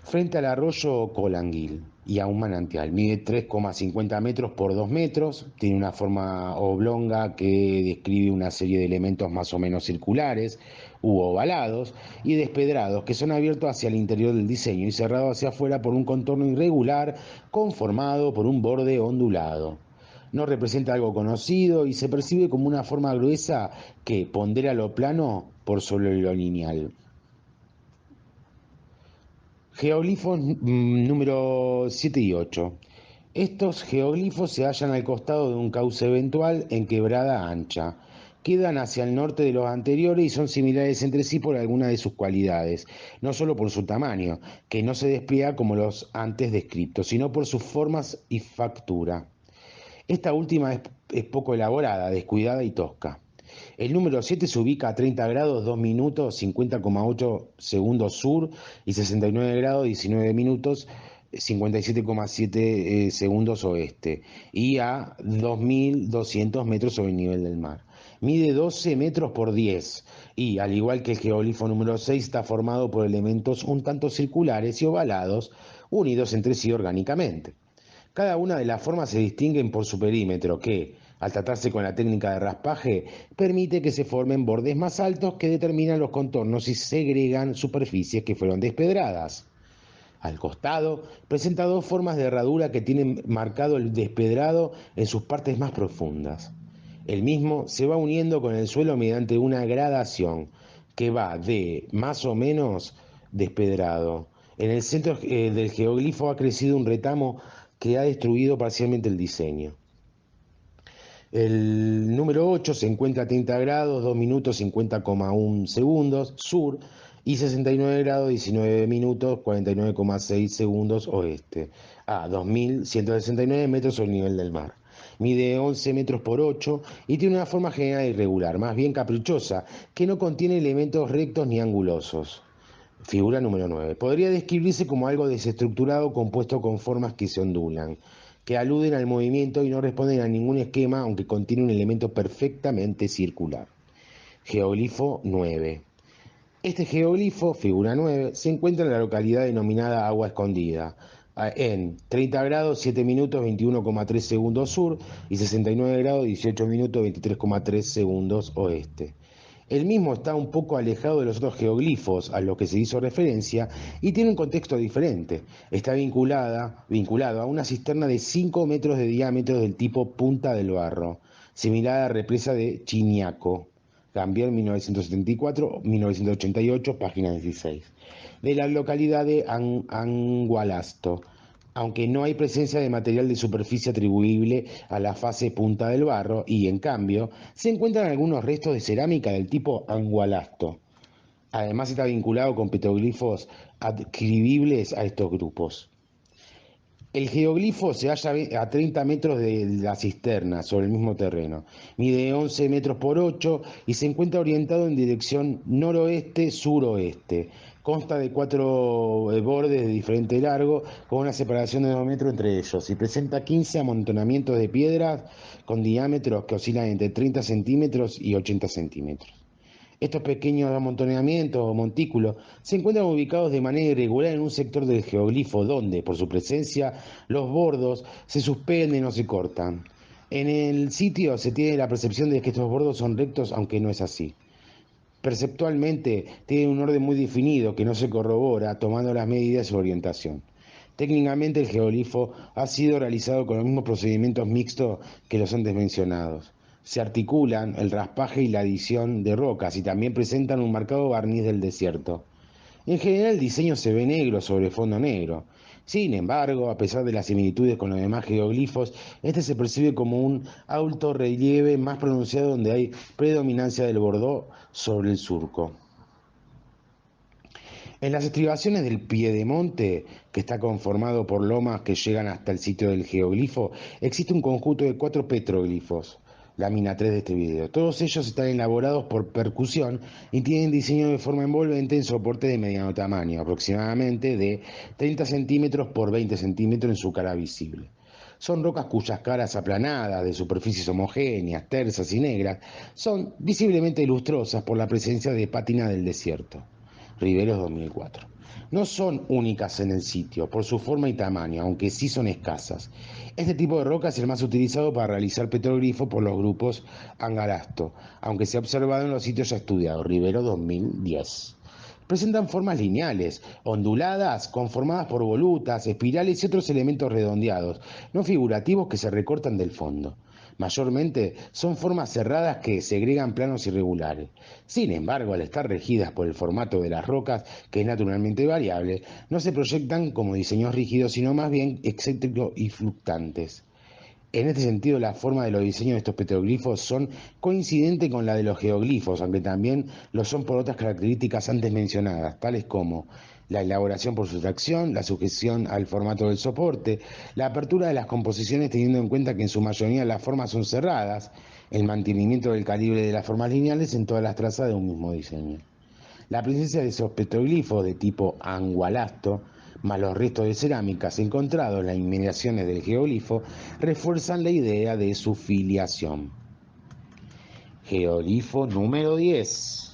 frente al arroyo Colanguil y a un manantial. Mide 3,50 metros por 2 metros, tiene una forma oblonga que describe una serie de elementos más o menos circulares u ovalados y despedrados que son abiertos hacia el interior del diseño y cerrados hacia afuera por un contorno irregular conformado por un borde ondulado. No representa algo conocido y se percibe como una forma gruesa que pondera lo plano por sobre lo lineal. Geoglifos número 7 y 8. Estos geoglifos se hallan al costado de un cauce eventual en quebrada ancha. Quedan hacia el norte de los anteriores y son similares entre sí por alguna de sus cualidades, no solo por su tamaño, que no se despliega como los antes descritos, sino por sus formas y factura. Esta última es poco elaborada, descuidada y tosca. El número 7 se ubica a 30 grados, 2 minutos, 50,8 segundos sur y 69 grados, 19 minutos, 57,7 segundos oeste y a 2.200 metros sobre el nivel del mar. Mide 12 metros por 10 y, al igual que el geoglifo número 6, está formado por elementos un tanto circulares y ovalados unidos entre sí orgánicamente. Cada una de las formas se distinguen por su perímetro que, al tratarse con la técnica de raspaje, permite que se formen bordes más altos que determinan los contornos y segregan superficies que fueron despedradas. Al costado, presenta dos formas de herradura que tienen marcado el despedrado en sus partes más profundas. El mismo se va uniendo con el suelo mediante una gradación que va de más o menos despedrado. En el centro del geoglifo ha crecido un retamo que ha destruido parcialmente el diseño. El número 8 se encuentra a 30 grados, 2 minutos, 50,1 segundos sur y 69 grados, 19 minutos, 49,6 segundos oeste, a 2.169 metros sobre el nivel del mar. Mide 11 metros por 8 y tiene una forma general irregular, más bien caprichosa, que no contiene elementos rectos ni angulosos. Figura número 9. Podría describirse como algo desestructurado compuesto con formas que se ondulan, que aluden al movimiento y no responden a ningún esquema, aunque contiene un elemento perfectamente circular. Geoglifo 9. Este geoglifo, figura 9, se encuentra en la localidad denominada Agua Escondida, en 30 grados 7 minutos 21,3 segundos sur y 69 grados 18 minutos 23,3 segundos oeste. El mismo está un poco alejado de los otros geoglifos a los que se hizo referencia y tiene un contexto diferente. Está vinculado a una cisterna de 5 metros de diámetro del tipo Punta del Barro, similar a la represa de Chiniaco. Gambier 1974-1988, página 16, de la localidad de Angualasto, aunque no hay presencia de material de superficie atribuible a la fase Punta del Barro y, en cambio, se encuentran algunos restos de cerámica del tipo Angualasto. Además está vinculado con petroglifos adscribibles a estos grupos. El geoglifo se halla a 30 metros de la cisterna, sobre el mismo terreno. Mide 11 metros por 8 y se encuentra orientado en dirección noroeste-suroeste. Consta de 4 bordes de diferente largo, con una separación de 2 metros entre ellos, y presenta 15 amontonamientos de piedras con diámetros que oscilan entre 30 centímetros y 80 centímetros. Estos pequeños amontonamientos o montículos se encuentran ubicados de manera irregular en un sector del geoglifo donde, por su presencia, los bordos se suspenden o se cortan. En el sitio se tiene la percepción de que estos bordos son rectos, aunque no es así. Perceptualmente tiene un orden muy definido que no se corrobora tomando las medidas y su orientación. Técnicamente el geoglifo ha sido realizado con los mismos procedimientos mixtos que los antes mencionados. Se articulan el raspaje y la adición de rocas y también presentan un marcado barniz del desierto. En general el diseño se ve negro sobre fondo negro. Sin embargo, a pesar de las similitudes con los demás geoglifos, este se percibe como un alto relieve más pronunciado donde hay predominancia del bordó sobre el surco. En las estribaciones del piedemonte, que está conformado por lomas que llegan hasta el sitio del geoglifo, existe un conjunto de 4 petroglifos. Lámina 3 de este video. Todos ellos están elaborados por percusión y tienen diseño de forma envolvente en soporte de mediano tamaño, aproximadamente de 30 centímetros por 20 centímetros en su cara visible. Son rocas cuyas caras aplanadas, de superficies homogéneas, tersas y negras, son visiblemente lustrosas por la presencia de pátina del desierto. Riveros 2004. No son únicas en el sitio por su forma y tamaño, aunque sí son escasas. Este tipo de roca es el más utilizado para realizar petroglifos por los grupos Angarasto, aunque se ha observado en los sitios ya estudiados. Rivero 2010. Presentan formas lineales, onduladas, conformadas por volutas, espirales y otros elementos redondeados, no figurativos que se recortan del fondo. Mayormente son formas cerradas que segregan planos irregulares. Sin embargo, al estar regidas por el formato de las rocas, que es naturalmente variable, no se proyectan como diseños rígidos, sino más bien excéntricos y fluctuantes. En este sentido, la forma de los diseños de estos petroglifos son coincidentes con la de los geoglifos, aunque también lo son por otras características antes mencionadas, tales como la elaboración por sustracción, la sujeción al formato del soporte, la apertura de las composiciones teniendo en cuenta que en su mayoría las formas son cerradas, el mantenimiento del calibre de las formas lineales en todas las trazas de un mismo diseño. La presencia de esos petroglifos de tipo angualasto, más los restos de cerámicas encontrados en las inmediaciones del geoglifo, refuerzan la idea de su filiación. Geoglifo número 10.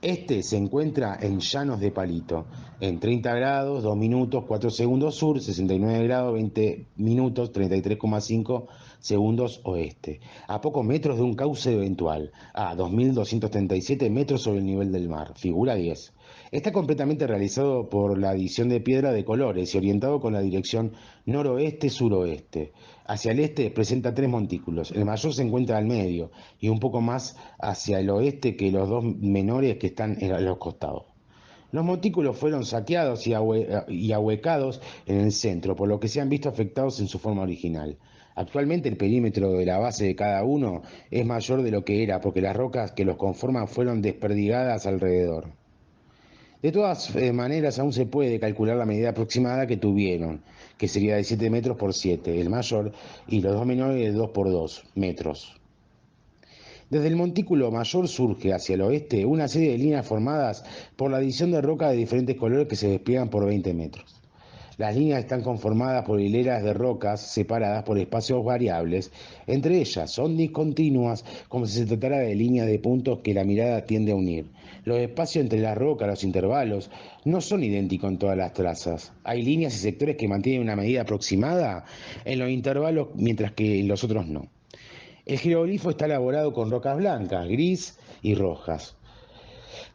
Este se encuentra en Llanos de Palito, en 30 grados, 2 minutos, 4 segundos sur, 69 grados, 20 minutos, 33,5 segundos oeste, a pocos metros de un cauce eventual, a 2.237 metros sobre el nivel del mar, figura 10. Está completamente realizado por la adición de piedra de colores y orientado con la dirección noroeste-suroeste. Hacia el este presenta 3 montículos, el mayor se encuentra al medio y un poco más hacia el oeste que los 2 menores que están en los costados. Los montículos fueron saqueados y ahuecados en el centro, por lo que se han visto afectados en su forma original. Actualmente el perímetro de la base de cada uno es mayor de lo que era, porque las rocas que los conforman fueron desperdigadas alrededor. De todas maneras, aún se puede calcular la medida aproximada que tuvieron, que sería de 7 metros por 7, el mayor, y los 2 menores de 2 por 2 metros. Desde el montículo mayor surge hacia el oeste una serie de líneas formadas por la adición de roca de diferentes colores que se despliegan por 20 metros. Las líneas están conformadas por hileras de rocas separadas por espacios variables. Entre ellas son discontinuas, como si se tratara de líneas de puntos que la mirada tiende a unir. Los espacios entre las rocas, los intervalos, no son idénticos en todas las trazas. Hay líneas y sectores que mantienen una medida aproximada en los intervalos, mientras que en los otros no. El geoglifo está elaborado con rocas blancas, gris y rojas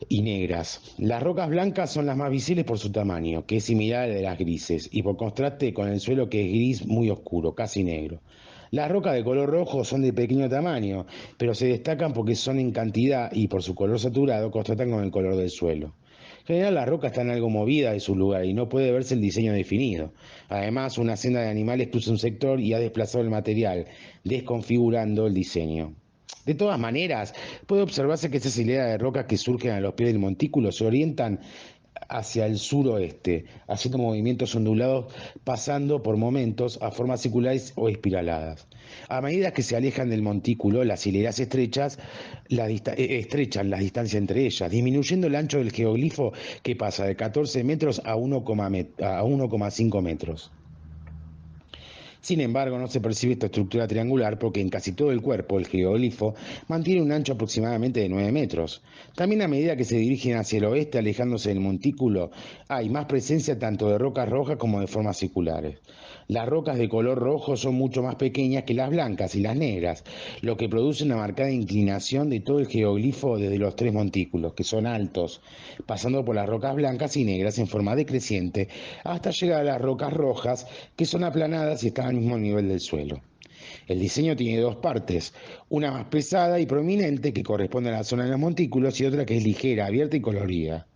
y negras. Las rocas blancas son las más visibles por su tamaño, que es similar al de las grises, y por contraste con el suelo, que es gris muy oscuro, casi negro. Las rocas de color rojo son de pequeño tamaño, pero se destacan porque son en cantidad y por su color saturado contrastan con el color del suelo. En general, las rocas están algo movidas de su lugar y no puede verse el diseño definido. Además, una senda de animales cruza un sector y ha desplazado el material, desconfigurando el diseño. De todas maneras, puede observarse que esas hileras de rocas que surgen a los pies del montículo se orientan hacia el suroeste, haciendo movimientos ondulados, pasando por momentos a formas circulares o espiraladas. A medida que se alejan del montículo, las hileras estrechan la distancia entre ellas, disminuyendo el ancho del geoglifo, que pasa de 14 metros a 1,5 metros. Sin embargo, no se percibe esta estructura triangular porque en casi todo el cuerpo el geoglifo mantiene un ancho aproximadamente de 9 metros. También, a medida que se dirigen hacia el oeste, alejándose del montículo, hay más presencia tanto de rocas rojas como de formas circulares. Las rocas de color rojo son mucho más pequeñas que las blancas y las negras, lo que produce una marcada inclinación de todo el geoglifo desde los tres montículos, que son altos, pasando por las rocas blancas y negras en forma decreciente, hasta llegar a las rocas rojas, que son aplanadas y están al mismo nivel del suelo. El diseño tiene dos partes, una más pesada y prominente, que corresponde a la zona de los montículos, y otra que es ligera, abierta y colorida.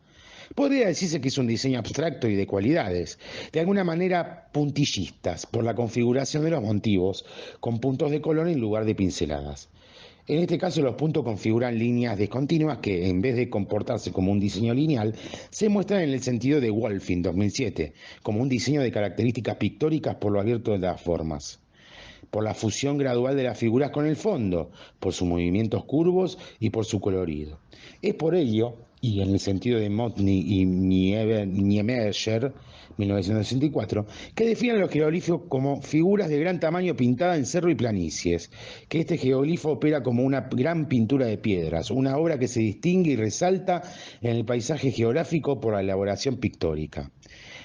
Podría decirse que es un diseño abstracto y de cualidades, de alguna manera puntillistas, por la configuración de los motivos, con puntos de color en lugar de pinceladas. En este caso, los puntos configuran líneas discontinuas que, en vez de comportarse como un diseño lineal, se muestran en el sentido de Wolfing 2007, como un diseño de características pictóricas por lo abierto de las formas, por la fusión gradual de las figuras con el fondo, por sus movimientos curvos y por su colorido. Es por ello, y en el sentido de Motny y Niemeyer, 1964, que definen los geoglifos como figuras de gran tamaño pintadas en cerro y planicies, que este geoglifo opera como una gran pintura de piedras, una obra que se distingue y resalta en el paisaje geográfico por la elaboración pictórica.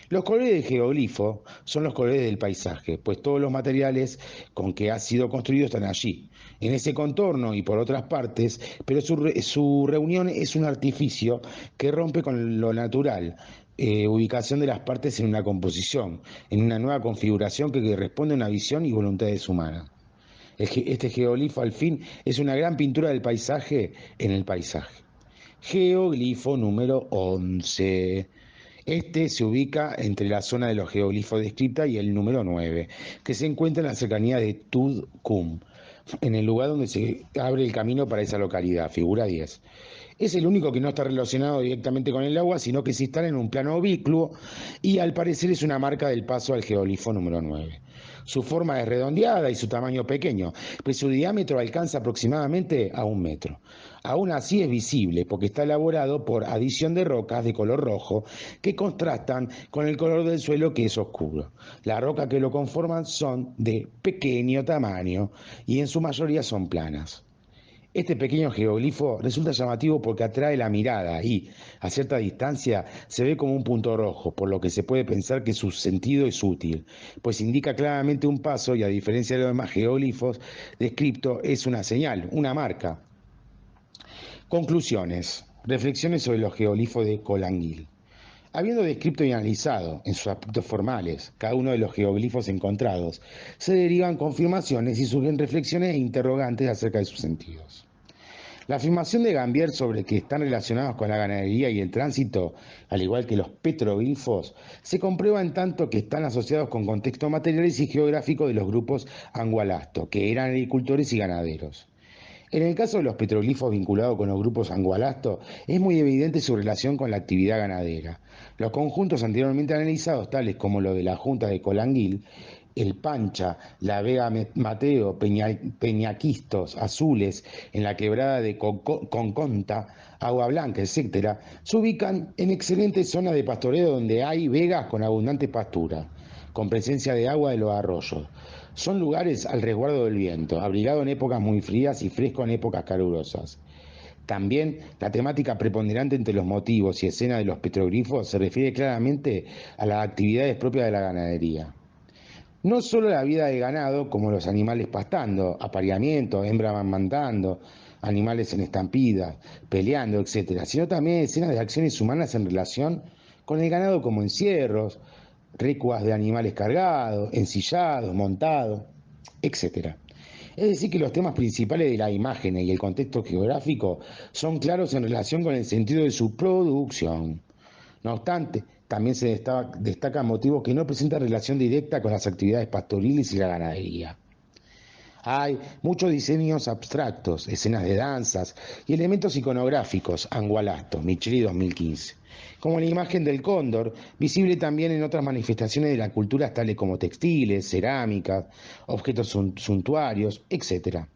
Los colores del geoglifo son los colores del paisaje, pues todos los materiales con que ha sido construido están allí, en ese contorno y por otras partes, pero su reunión es un artificio que rompe con lo natural, ubicación de las partes en una composición, en una nueva configuración que responde a una visión y voluntades humanas. Este geoglifo, al fin, es una gran pintura del paisaje en el paisaje. Geoglifo número 11. Este se ubica entre la zona de los geoglifos descrita y el número 9, que se encuentra en la cercanía de Tud Kum, en el lugar donde se abre el camino para esa localidad, figura 10. Es el único que no está relacionado directamente con el agua, sino que se instala en un plano oblicuo y al parecer es una marca del paso al geoglifo número 9. Su forma es redondeada y su tamaño pequeño, pues su diámetro alcanza aproximadamente a 1 metro. Aún así es visible porque está elaborado por adición de rocas de color rojo que contrastan con el color del suelo, que es oscuro. Las rocas que lo conforman son de pequeño tamaño y en su mayoría son planas. Este pequeño geoglifo resulta llamativo porque atrae la mirada y, a cierta distancia, se ve como un punto rojo, por lo que se puede pensar que su sentido es útil, pues indica claramente un paso y, a diferencia de los demás geoglifos descriptos, es una señal, una marca. Conclusiones. Reflexiones sobre los geoglifos de Colangil. Habiendo descrito y analizado, en sus aspectos formales, cada uno de los geoglifos encontrados, se derivan confirmaciones y surgen reflexiones e interrogantes acerca de sus sentidos. La afirmación de Gambier sobre que están relacionados con la ganadería y el tránsito, al igual que los petroglifos, se comprueba en tanto que están asociados con contextos materiales y geográficos de los grupos angualasto, que eran agricultores y ganaderos. En el caso de los petroglifos vinculados con los grupos angualastos, es muy evidente su relación con la actividad ganadera. Los conjuntos anteriormente analizados, tales como los de la Junta de Colanguil, el Pancha, la Vega Mateo, Peñaquistos, Azules, en la quebrada de Conconta, Agua Blanca, etc., se ubican en excelentes zonas de pastoreo donde hay vegas con abundante pastura, con presencia de agua de los arroyos. Son lugares al resguardo del viento, abrigado en épocas muy frías y fresco en épocas calurosas. También la temática preponderante entre los motivos y escenas de los petroglifos se refiere claramente a las actividades propias de la ganadería. No solo la vida del ganado, como los animales pastando, apareamiento, hembras amamantando, animales en estampidas, peleando, etc., sino también escenas de acciones humanas en relación con el ganado como encierros, recuas de animales cargados, ensillados, montados, etc. Es decir, que los temas principales de las imágenes y el contexto geográfico son claros en relación con el sentido de su producción. No obstante, también se destacan motivos que no presentan relación directa con las actividades pastoriles y la ganadería. Hay muchos diseños abstractos, escenas de danzas y elementos iconográficos, Angualastos, Micheli 2015, como la imagen del cóndor, visible también en otras manifestaciones de la cultura tales como textiles, cerámicas, objetos suntuarios, etc.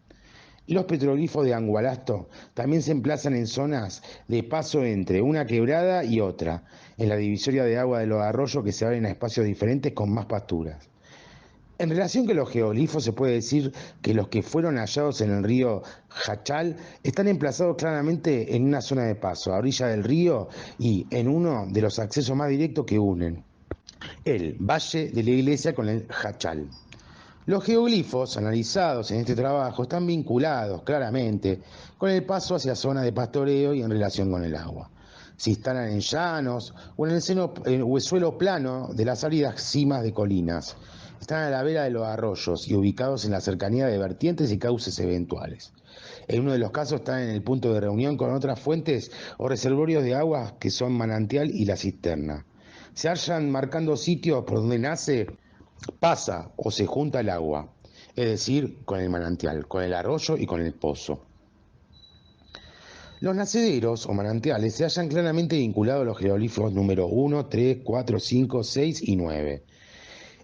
Los petroglifos de Angualasto también se emplazan en zonas de paso entre una quebrada y otra, en la divisoria de agua de los arroyos que se abren a espacios diferentes con más pasturas. En relación con los geoglifos se puede decir que los que fueron hallados en el río Jachal están emplazados claramente en una zona de paso, a orilla del río y en uno de los accesos más directos que unen el Valle de la Iglesia con el Jachal. Los geoglifos analizados en este trabajo están vinculados claramente con el paso hacia zonas de pastoreo y en relación con el agua. Se instalan en llanos o en el suelo plano de las áridas cimas de colinas. Están a la vera de los arroyos y ubicados en la cercanía de vertientes y cauces eventuales. En uno de los casos están en el punto de reunión con otras fuentes o reservorios de agua que son manantial y la cisterna. Se hallan marcando sitios por donde nace, pasa o se junta el agua, es decir, con el manantial, con el arroyo y con el pozo. Los nacederos o manantiales se hallan claramente vinculados a los geoglifos número 1, 3, 4, 5, 6 y 9.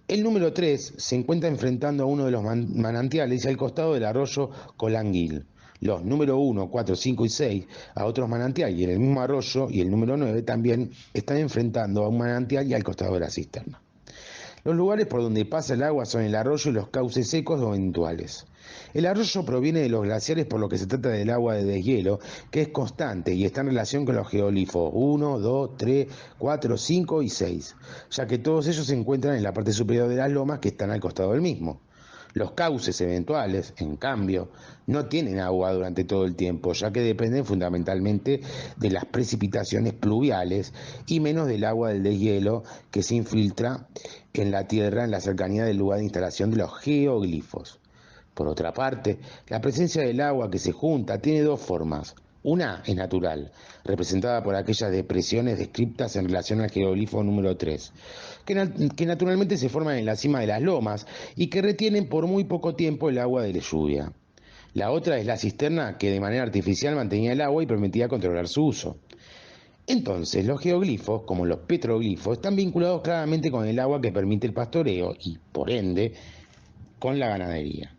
El número 3 se encuentra enfrentando a uno de los manantiales y al costado del arroyo Colanguil. Los número 1, 4, 5 y 6 a otros manantiales y en el mismo arroyo, y el número 9 también están enfrentando a un manantial y al costado de la cisterna. Los lugares por donde pasa el agua son el arroyo y los cauces secos o eventuales. El arroyo proviene de los glaciares, por lo que se trata del agua de deshielo, que es constante y está en relación con los geoglifos 1, 2, 3, 4, 5 y 6, ya que todos ellos se encuentran en la parte superior de las lomas que están al costado del mismo. Los cauces eventuales, en cambio, no tienen agua durante todo el tiempo, ya que dependen fundamentalmente de las precipitaciones pluviales y menos del agua del deshielo que se infiltra en la tierra en la cercanía del lugar de instalación de los geoglifos. Por otra parte, la presencia del agua que se junta tiene dos formas. Una es natural, representada por aquellas depresiones descritas en relación al geoglifo número 3, que naturalmente se forman en la cima de las lomas y que retienen por muy poco tiempo el agua de la lluvia. La otra es la cisterna que de manera artificial mantenía el agua y permitía controlar su uso. Entonces, los geoglifos, como los petroglifos, están vinculados claramente con el agua que permite el pastoreo y, por ende, con la ganadería.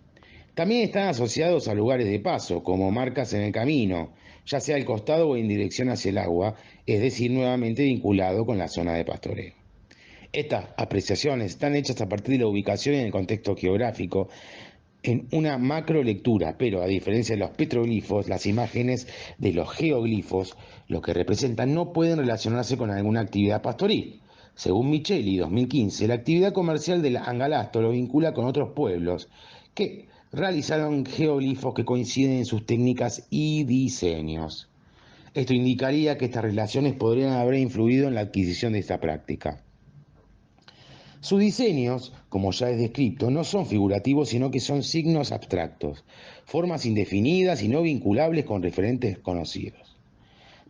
También están asociados a lugares de paso, como marcas en el camino, ya sea al costado o en dirección hacia el agua, es decir, nuevamente vinculado con la zona de pastoreo. Estas apreciaciones están hechas a partir de la ubicación y el contexto geográfico, en una macro lectura, pero a diferencia de los petroglifos, las imágenes de los geoglifos, lo que representan, no pueden relacionarse con alguna actividad pastoril. Según Micheli, 2015, la actividad comercial del Angalasto lo vincula con otros pueblos que realizaron geoglifos que coinciden en sus técnicas y diseños. Esto indicaría que estas relaciones podrían haber influido en la adquisición de esta práctica. Sus diseños, como ya es descrito, no son figurativos, sino que son signos abstractos, formas indefinidas y no vinculables con referentes conocidos.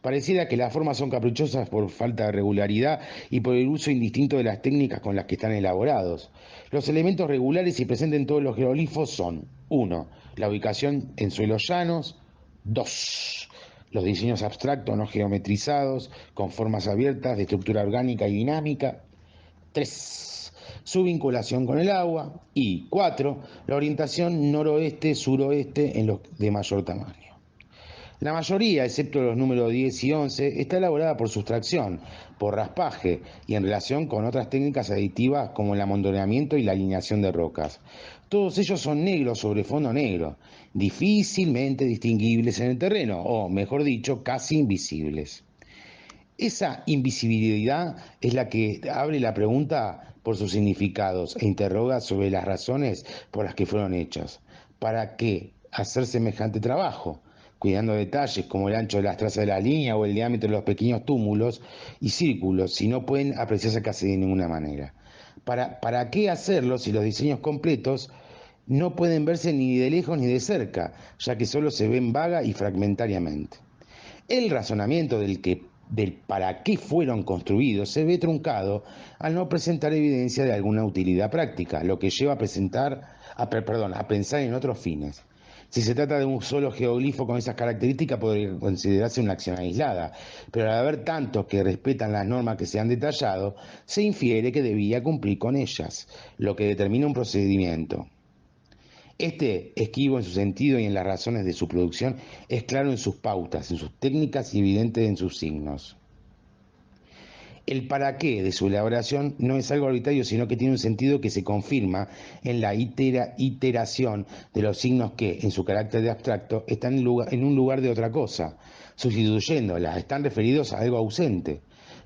Pareciera que las formas son caprichosas por falta de regularidad y por el uso indistinto de las técnicas con las que están elaborados. Los elementos regulares y presentes en todos los geoglifos son: 1. La ubicación en suelos llanos. 2. Los diseños abstractos no geometrizados, con formas abiertas de estructura orgánica y dinámica. 3. Su vinculación con el agua. Y 4. La orientación noroeste-suroeste en los de mayor tamaño. La mayoría, excepto los números 10 y 11, está elaborada por sustracción, por raspaje y en relación con otras técnicas aditivas como el amontonamiento y la alineación de rocas. Todos ellos son negros sobre fondo negro, difícilmente distinguibles en el terreno, o mejor dicho, casi invisibles. Esa invisibilidad es la que abre la pregunta por sus significados e interroga sobre las razones por las que fueron hechas. ¿Para qué hacer semejante trabajo? Cuidando detalles como el ancho de las trazas de la línea o el diámetro de los pequeños túmulos y círculos, si no pueden apreciarse casi de ninguna manera. ¿Para qué hacerlo si los diseños completos no pueden verse ni de lejos ni de cerca, ya que solo se ven vaga y fragmentariamente? El razonamiento del para qué fueron construidos se ve truncado al no presentar evidencia de alguna utilidad práctica, lo que lleva a pensar en otros fines. Si se trata de un solo geoglifo con esas características, podría considerarse una acción aislada, pero al haber tantos que respetan las normas que se han detallado, se infiere que debía cumplir con ellas, lo que determina un procedimiento. Este, esquivo en su sentido y en las razones de su producción, es claro en sus pautas, en sus técnicas y evidente en sus signos. El para qué de su elaboración no es algo arbitrario, sino que tiene un sentido que se confirma en la iteración de los signos que, en su carácter de abstracto, están en un lugar de otra cosa, sustituyéndolas, están referidos a algo ausente.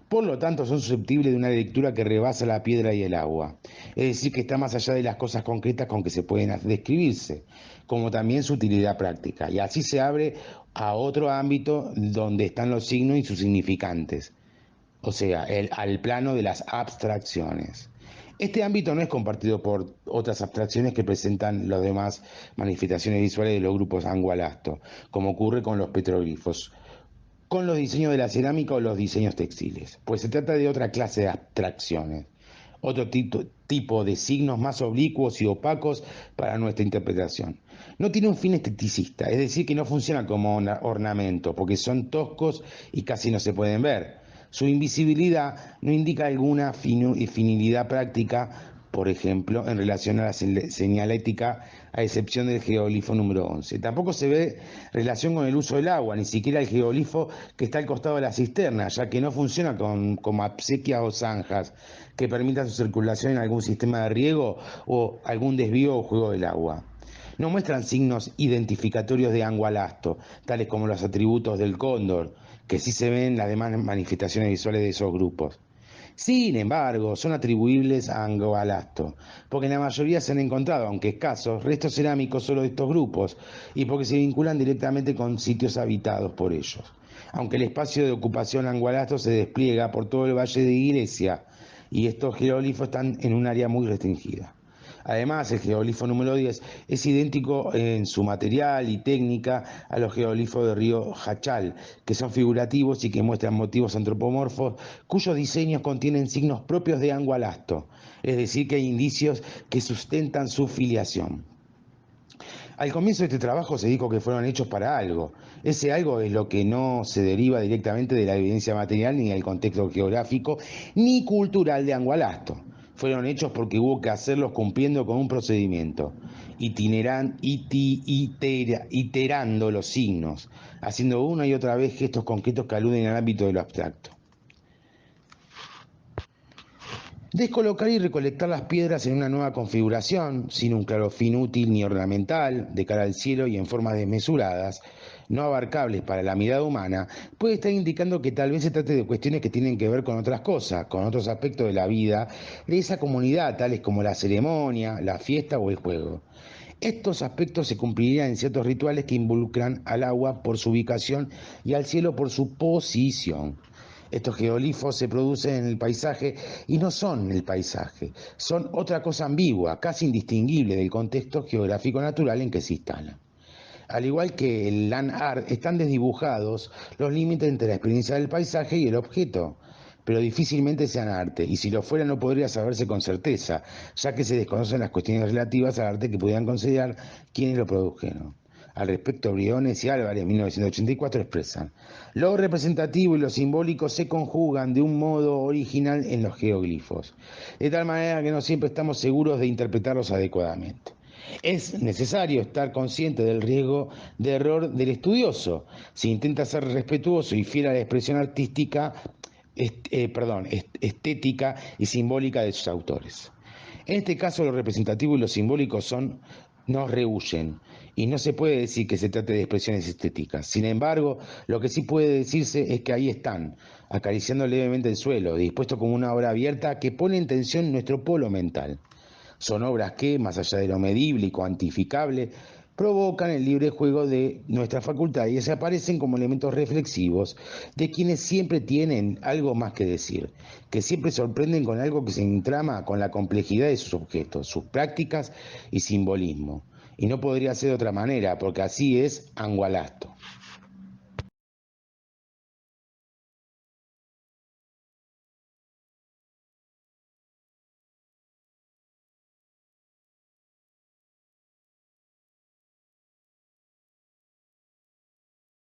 Por lo tanto, son susceptibles de una lectura que rebasa la piedra y el agua, es decir, que está más allá de las cosas concretas con que se pueden describirse, como también su utilidad práctica, y así se abre a otro ámbito donde están los signos y sus significantes, o sea, al plano de las abstracciones. Este ámbito no es compartido por otras abstracciones que presentan las demás manifestaciones visuales de los grupos angualasto, como ocurre con los petroglifos, con los diseños de la cerámica o los diseños textiles, pues se trata de otra clase de abstracciones, otro tipo de signos más oblicuos y opacos para nuestra interpretación. No tiene un fin esteticista, es decir, que no funciona como ornamento, porque son toscos y casi no se pueden ver. Su invisibilidad no indica alguna finalidad práctica, por ejemplo, en relación a la señalética, a excepción del geoglifo número 11. Tampoco se ve relación con el uso del agua, ni siquiera el geoglifo que está al costado de la cisterna, ya que no funciona como acequias o zanjas que permitan su circulación en algún sistema de riego o algún desvío o juego del agua. No muestran signos identificatorios de angualasto, tales como los atributos del cóndor, que sí se ven en las demás manifestaciones visuales de esos grupos. Sin embargo, son atribuibles a angualasto, porque en la mayoría se han encontrado, aunque escasos, restos cerámicos solo de estos grupos, y porque se vinculan directamente con sitios habitados por ellos. Aunque el espacio de ocupación angualasto se despliega por todo el valle de Iglesia, y estos jeroglifos están en un área muy restringida. Además, el geoglifo número 10 es idéntico en su material y técnica a los geoglifos de río Jachal, que son figurativos y que muestran motivos antropomorfos cuyos diseños contienen signos propios de angualasto, es decir, que hay indicios que sustentan su filiación. Al comienzo de este trabajo se dijo que fueron hechos para algo. Ese algo es lo que no se deriva directamente de la evidencia material ni del contexto geográfico ni cultural de Angualasto. Fueron hechos porque hubo que hacerlos cumpliendo con un procedimiento, iterando los signos, haciendo una y otra vez gestos concretos que aluden al ámbito de lo abstracto. Descolocar y recolectar las piedras en una nueva configuración, sin un claro fin útil ni ornamental, de cara al cielo y en formas desmesuradas, no abarcables para la mirada humana, puede estar indicando que tal vez se trate de cuestiones que tienen que ver con otras cosas, con otros aspectos de la vida de esa comunidad, tales como la ceremonia, la fiesta o el juego. Estos aspectos se cumplirían en ciertos rituales que involucran al agua por su ubicación y al cielo por su posición. Estos geoglifos se producen en el paisaje y no son el paisaje, son otra cosa ambigua, casi indistinguible del contexto geográfico natural en que se instalan. Al igual que el land art, están desdibujados los límites entre la experiencia del paisaje y el objeto, pero difícilmente sean arte, y si lo fuera no podría saberse con certeza, ya que se desconocen las cuestiones relativas al arte que pudieran considerar quienes lo produjeron. Al respecto, Briones y Álvarez, en 1984, expresan: lo representativo y lo simbólico se conjugan de un modo original en los geoglifos, de tal manera que no siempre estamos seguros de interpretarlos adecuadamente. Es necesario estar consciente del riesgo de error del estudioso. Si intenta ser respetuoso y fiel a la expresión artística, estética y simbólica de sus autores. En este caso, lo representativo y lo simbólico nos rehuyen, y no se puede decir que se trate de expresiones estéticas. Sin embargo, lo que sí puede decirse es que ahí están, acariciando levemente el suelo, dispuesto como una obra abierta que pone en tensión nuestro polo mental. Son obras que, más allá de lo medible y cuantificable, provocan el libre juego de nuestra facultad y se aparecen como elementos reflexivos de quienes siempre tienen algo más que decir, que siempre sorprenden con algo que se entrama con la complejidad de sus objetos, sus prácticas y simbolismo. Y no podría ser de otra manera, porque así es Angualasto.